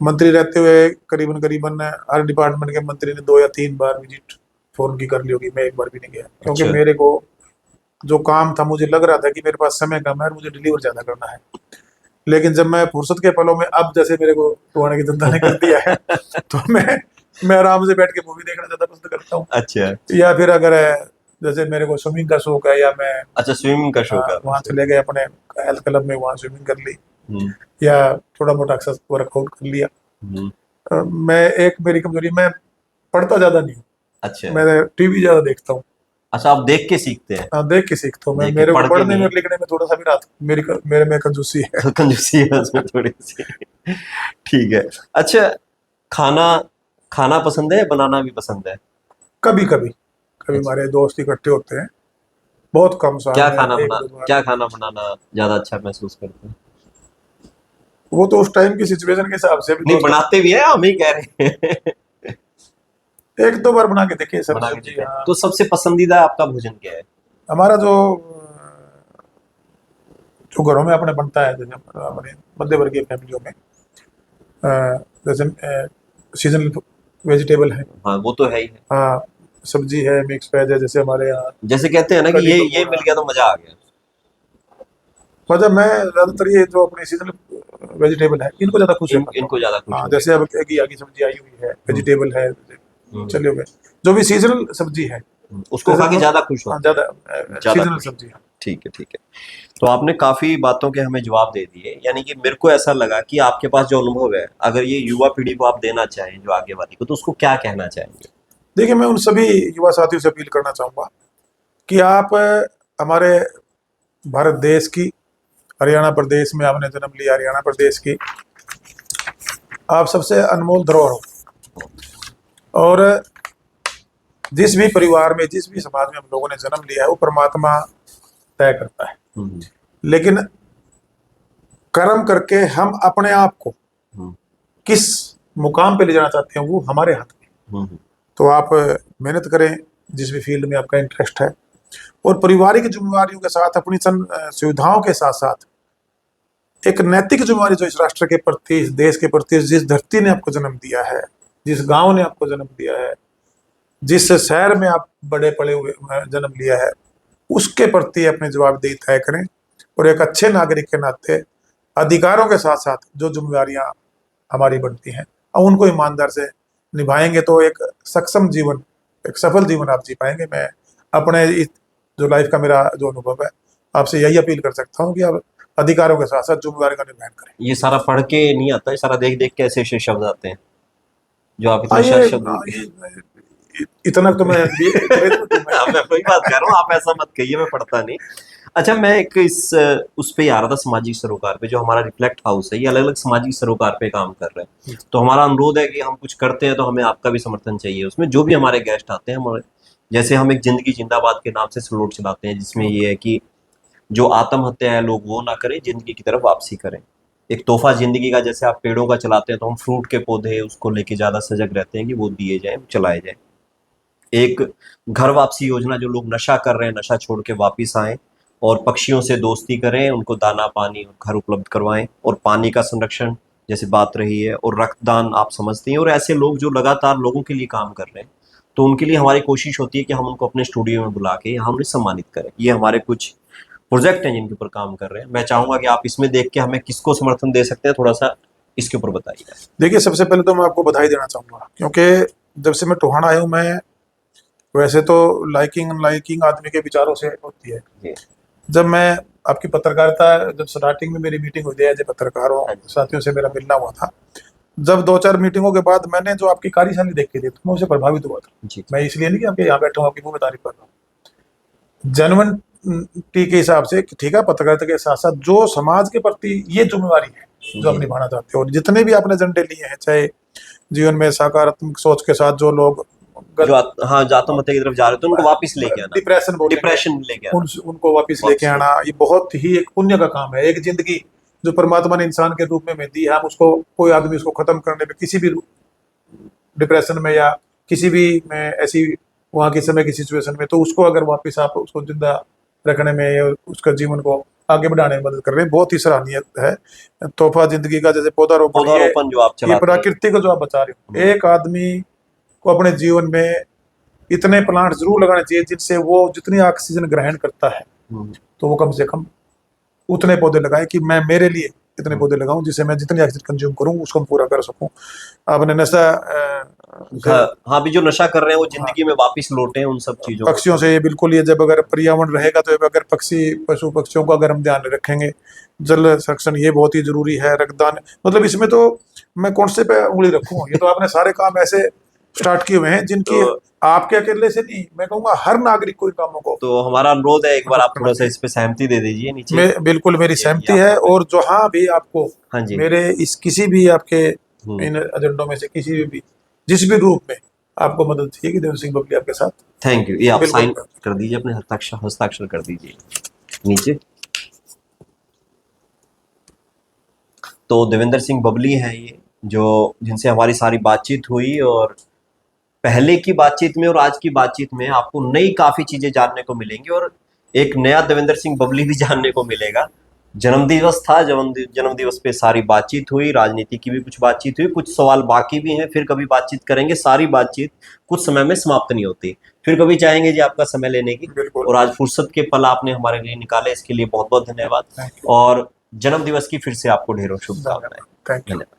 B: मंत्री रहते हुए करीबन करीबन हर डिपार्टमेंट के मंत्री ने 2 या 3 बार विजिट फोन की कर ली होगी, मैं एक बार भी नहीं गया, क्योंकि
A: अच्छा।
B: मेरे को जो काम था, मुझे लग रहा था कि मेरे पास समय कम है और मुझे डिलीवर ज्यादा करना है। लेकिन जब मैं फुर्सत के पलों में, अब जैसे मेरे को टोहाने की जनता ने कर दिया है तो मैं मैं आराम से बैठ के मूवी देखना ज्यादा पसंद करता हूँ।
A: अच्छा
B: या फिर अगर जैसे मेरे को स्विमिंग का शौक है, या मैं
A: अच्छा, स्विमिंग का शौक है
B: वहाँ
A: आपको?
B: चले गए अपने हेल्थ क्लब में, वहाँ स्विमिंग कर ली,
A: हम्म,
B: या थोड़ा मोटा एक्सरसाइज वर्कआउट कर लिया।
A: हम्म,
B: मैं एक मेरी कमजोरी, मैं पढ़ता ज्यादा नहीं हूँ,
A: अच्छा
B: मैं टीवी ज्यादा देखता हूँ।
A: अच्छा, आप देख के सीखते हैं?
B: हाँ, देख के सीखता हूँ मैं,
A: देख के,
B: मेरे को
A: पढ़ के
B: पढ़ने में
A: नहीं?
B: और लिखने में थोड़ा सा भी रात मेरे में कंजूसी है।
A: कंजूसी है उसमें थोड़ी सी। ठीक है। अच्छा, खाना खाना पसंद है, बनाना भी पसंद है?
B: कभी कभी, कभी
A: अच्छा,
B: हमारे दोस्त इकट्ठे होते हैं, बहुत कम, साल
A: क्या
B: में
A: खाना
B: एक
A: बना
B: दो बार।
A: क्या खाना बनाना ज्यादा अच्छा महसूस करते हैं?
B: वो तो उस टाइम की सिचुएशन के हिसाब से, भी
A: नहीं,
B: दोस्तों,
A: बनाते भी है, हम ही कह रहे हैं।
B: एक दो बार बना के देखे सब्जी
A: बना के
B: सब्जी,
A: देते हैं
B: हाँ।
A: तो सबसे पसंदीदा आपका भोजन क्या है?
B: हमारा जो घरों में अपने बनता है, जैसे अपने मध्य वर्गीय फैमिलियों में, अ, जैसे सीजनल वेजिटेबल है,
A: हाँ, वो तो है ही है।
B: हाँ, सब्जी है, मिक्स वेज है, जैसे हमारे यहाँ
A: जैसे कहते हैं ना कि
B: कढ़ी
A: ये
B: पकौड़ा।
A: मिल गया तो मजा आ गया।
B: मतलब मैं ज्यादातर ये जो अपने सीजनल वेजिटेबल है, इनको ज्यादा खुश रहता हूँ।
A: इनको ज्यादा खुश
B: हाँ,
A: हो
B: जैसे
A: गए।
B: अब घिया की सब्जी आई हुई है,
A: हम्म,
B: वेजिटेबल है,
A: हम्म,
B: चले हुए, जो भी सीजनल सब्जी है,
A: उसको
B: जैसे
A: खा के ज्यादा खुश होते हैं।
B: ज्यादा
A: ज्यादा
B: सीजनल
A: खुश।
B: सब्जी है।
A: ठीक है, ठीक है। तो आपने काफी बातों के हमें जवाब दे दिए, यानी कि मेरे को ऐसा लगा कि आपके पास जो अनुभव है, अगर ये युवा पीढ़ी को आप देना चाहें, जो आगे वाली को, तो उसको क्या कहना चाहेंगे?
B: देखिए, मैं उन सभी युवा साथियों से अपील करना चाहूंगा कि आप हमारे भारत देश की, हरियाणा प्रदेश में आपने जन्म लिया, हरियाणा प्रदेश की आप सबसे अनमोल धरोहर हो। और जिस भी परिवार में, जिस भी समाज में हम लोगों ने जन्म लिया है, वो परमात्मा तय करता है।
A: हम्म,
B: लेकिन कर्म करके हम अपने आप को
A: हम्म,
B: किस मुकाम पे ले जाना चाहते हैं, वो हमारे हाथ में।
A: हम्म,
B: तो आप मेहनत करें, जिस भी फील्ड में आपका इंटरेस्ट है, और पारिवारिक जिम्मेवारियों के साथ, अपनी सुविधाओं के साथ साथ एक नैतिक जिम्मेवारी जो इस राष्ट्र के प्रति, इस देश के प्रति, जिस धरती ने आपको जन्म दिया है, जिस गांव ने आपको जन्म दिया है, जिस शहर में आप बड़े पड़े हुए जन्म लिया है, उसके प्रति अपनी जवाबदेही तय करें। और एक अच्छे नागरिक के नाते अधिकारों के साथ साथ जो जिम्मेवारियां हमारी बनती हैं, और उनको ईमानदार से निभाएंगे, तो एक सक्षम जीवन, एक सफल जीवन आप जी पाएंगे। मैं अपने इस जो लाइफ का मेरा जो अनुभव है, आपसे यही अपील कर सकता हूँ कि आप अधिकारों के साथ साथ जिम्मेवारी का निर्वहन करें।
A: ये सारा पढ़ के नहीं आता, ये सारा देख देख के ऐसे ऐसे शब्द आते हैं, जो आप
B: हाँ,
A: इतने शब्द।
B: इतना तो मैं ग्रेजुएट हूँ
A: हाँ,
B: मैं।
A: मैं वही बात कर रहा हूँ, आप ऐसा मत कहिए, मैं पढ़ता नहीं। अच्छा, मैं एक उस पे आ रहा था, सामाजिक सरोकार पे, जो हमारा रिफ्लेक्ट हाउस है, ये अलग अलग सामाजिक सरोकार पे काम कर रहे हैं। तो हमारा अनुरोध है कि हम कुछ करते हैं तो हमें आपका भी समर्थन चाहिए उसमें। जो भी हमारे गेस्ट आते हैं, हमारे जैसे हम एक जिंदगी जिंदाबाद के नाम से स्लोट चलाते हैं, जिसमें ये है कि जो आत्महत्या है लोग वो ना करें, जिंदगी की तरफ वापसी करें। एक तोहफा जिंदगी का, जैसे आप पेड़ों का चलाते हैं तो हम फ्रूट के पौधे उसको लेके ज्यादा सजग रहते हैं कि वो दिए जाए, चलाए जाए। एक घर वापसी योजना, जो लोग नशा कर रहे हैं, नशा छोड़ के वापिस आए और पक्षियों से दोस्ती करें, उनको दाना पानी और घर उपलब्ध करवाएं, और पानी का संरक्षण जैसे बात रही है, और रक्तदान आप समझती हैं, और ऐसे लोग जो लगातार लोगों के लिए काम कर रहे हैं, तो उनके लिए हमारी कोशिश होती है कि हम उनको अपने स्टूडियो में बुला के यहाँ उन्हें सम्मानित करें। ये हमारे कुछ प्रोजेक्ट हैं जिनके ऊपर काम कर रहे हैं। मैं चाहूंगा कि आप इसमें देख के हमें किसको समर्थन दे सकते हैं, थोड़ा सा इसके ऊपर बताइए।
B: देखिए, सबसे पहले तो मैं आपको बधाई देना चाहूंगा, क्योंकि जब से मैं टोहाना आया हूँ, मैं वैसे तो लाइकिंग अनलाइकिंग आदमी के विचारों से होती है।
A: जी।
B: जब मैं आपकी पत्रकारिता, जब स्टार्टिंग में मेरी मीटिंग हुई थी एज ए पत्रकारों
A: हाँ जी।
B: साथियों से मेरा मिलना हुआ था, जब दो चार मीटिंगों के बाद मैंने जो आपकी कार्यशैली देखी थी, तो मैं उससे प्रभावित हुआ था।
A: जी।
B: मैं इसलिए नहीं कि आपके यहाँ बैठा हूँ आपकी मुंह में तारीफ कर रहा हूँ, जेन्युइन टी के हिसाब से कि ठीक है, पत्रकारिता के साथ साथ जो समाज के प्रति ये जिम्मेवारी है जो आप
A: जी।
B: निभाना चाहते हो, और जितने भी आपने एजेंडे लिए हैं, चाहे जीवन में सकारात्मक सोच के साथ जो लोग
A: हाँ, जो आत्महत्या की तरफ जा रहे थे उनको वापस लेके आना,
B: डिप्रेशन बोलेंगे,
A: डिप्रेशन लेके आना,
B: उनको वापस लेके
A: वापस
B: आना, ये बहुत ही एक पुण्य का काम है। एक जिंदगी जो परमात्मा ने इंसान के रूप में दी है, हम उसको, कोई आदमी उसको खत्म करने में, किसी भी डिप्रेशन में या किसी भी में ऐसी वहाँ की समय की सिचुएशन में, तो उसको अगर वापस आप उसको जिंदा रखने में या उसका जीवन को आगे बढ़ाने में मदद कर रहे हैं, बहुत ही सराहनीय है। तोहफा जिंदगी का जैसे पौधारोपण,
A: पौधारोपण जो आप
B: ये
A: चलाते हैं।
B: प्रकृति को जो आप बचा रहे हो, एक आदमी को अपने जीवन में इतने प्लांट जरूर लगाने चाहिए जिनसे वो जितनी ऑक्सीजन ग्रहण करता है, तो वो कम से कम उतने पौधे लगाए कि मैं मेरे लिए इतने पौधे लगाऊं जिससे मैं जितनी ऑक्सीजन कंज्यूम करूं उसको पूरा कर सकूं। आपने नशा
A: हाँ भी जो नशा कर रहे हैं वो जिंदगी में वापस लौटे उन सब चीजों को।
B: पक्षियों से ये बिल्कुल, ये जब अगर पर्यावरण रहेगा तो अगर पशु पक्षियों का अगर हम ध्यान रखेंगे, जल संरक्षण ये बहुत ही जरूरी है, रक्तदान, मतलब इसमें तो मैं कौन से पे उंगली रखूं, ये तो आपने सारे काम ऐसे स्टार्ट किए हुए हैं जिनकी
A: तो
B: आपके अकेले से नहीं, मैं कहूंगा हर नागरिक को इन कामों को
A: तो हमारा अनुरोध है, एक बार आप
B: करना
A: थोड़ा सा
B: चाहिए।
A: इस पे सहमति दे दीजिए नीचे।
B: मैं बिल्कुल, मेरी
A: ये
B: सहमति
A: आप
B: है, और जहां भी आपको
A: हाँ जी।
B: मेरे इस किसी भी आपके
A: हम्म।
B: इन एजेंडों में से किसी भी जिस भी रूप में आपको मदद चाहिए कि देवेंद्र सिंह बबली आपके साथ
A: थैंक यू। ये आप
B: बिल्कुल
A: साइन कर दीजिए, अपने हस्ताक्षर कर दीजिए नीचे। तो देवेंद्र सिंह बबली हैं ये, जो जिनसे हमारी सारी बातचीत हुई, और पहले की बातचीत में और आज की बातचीत में आपको नई काफी चीजें जानने को मिलेंगी, और एक नया देवेंद्र सिंह बबली भी जानने को मिलेगा। जन्मदिवस था, जन्मदिवस पे सारी बातचीत हुई, राजनीति की भी कुछ बातचीत हुई, कुछ सवाल बाकी भी हैं, फिर कभी बातचीत करेंगे। सारी बातचीत कुछ समय में समाप्त नहीं होती, फिर कभी चाहेंगे जी आपका समय लेने की।
B: बिल्कुल।
A: और आज फुर्सत के पल आपने हमारे लिए निकाले, इसके लिए बहुत बहुत धन्यवाद,
B: थैंक यू।
A: और जन्मदिवस की फिर से आपको ढेरों शुभकामनाएं।
B: Thank you.
A: धन्यवाद।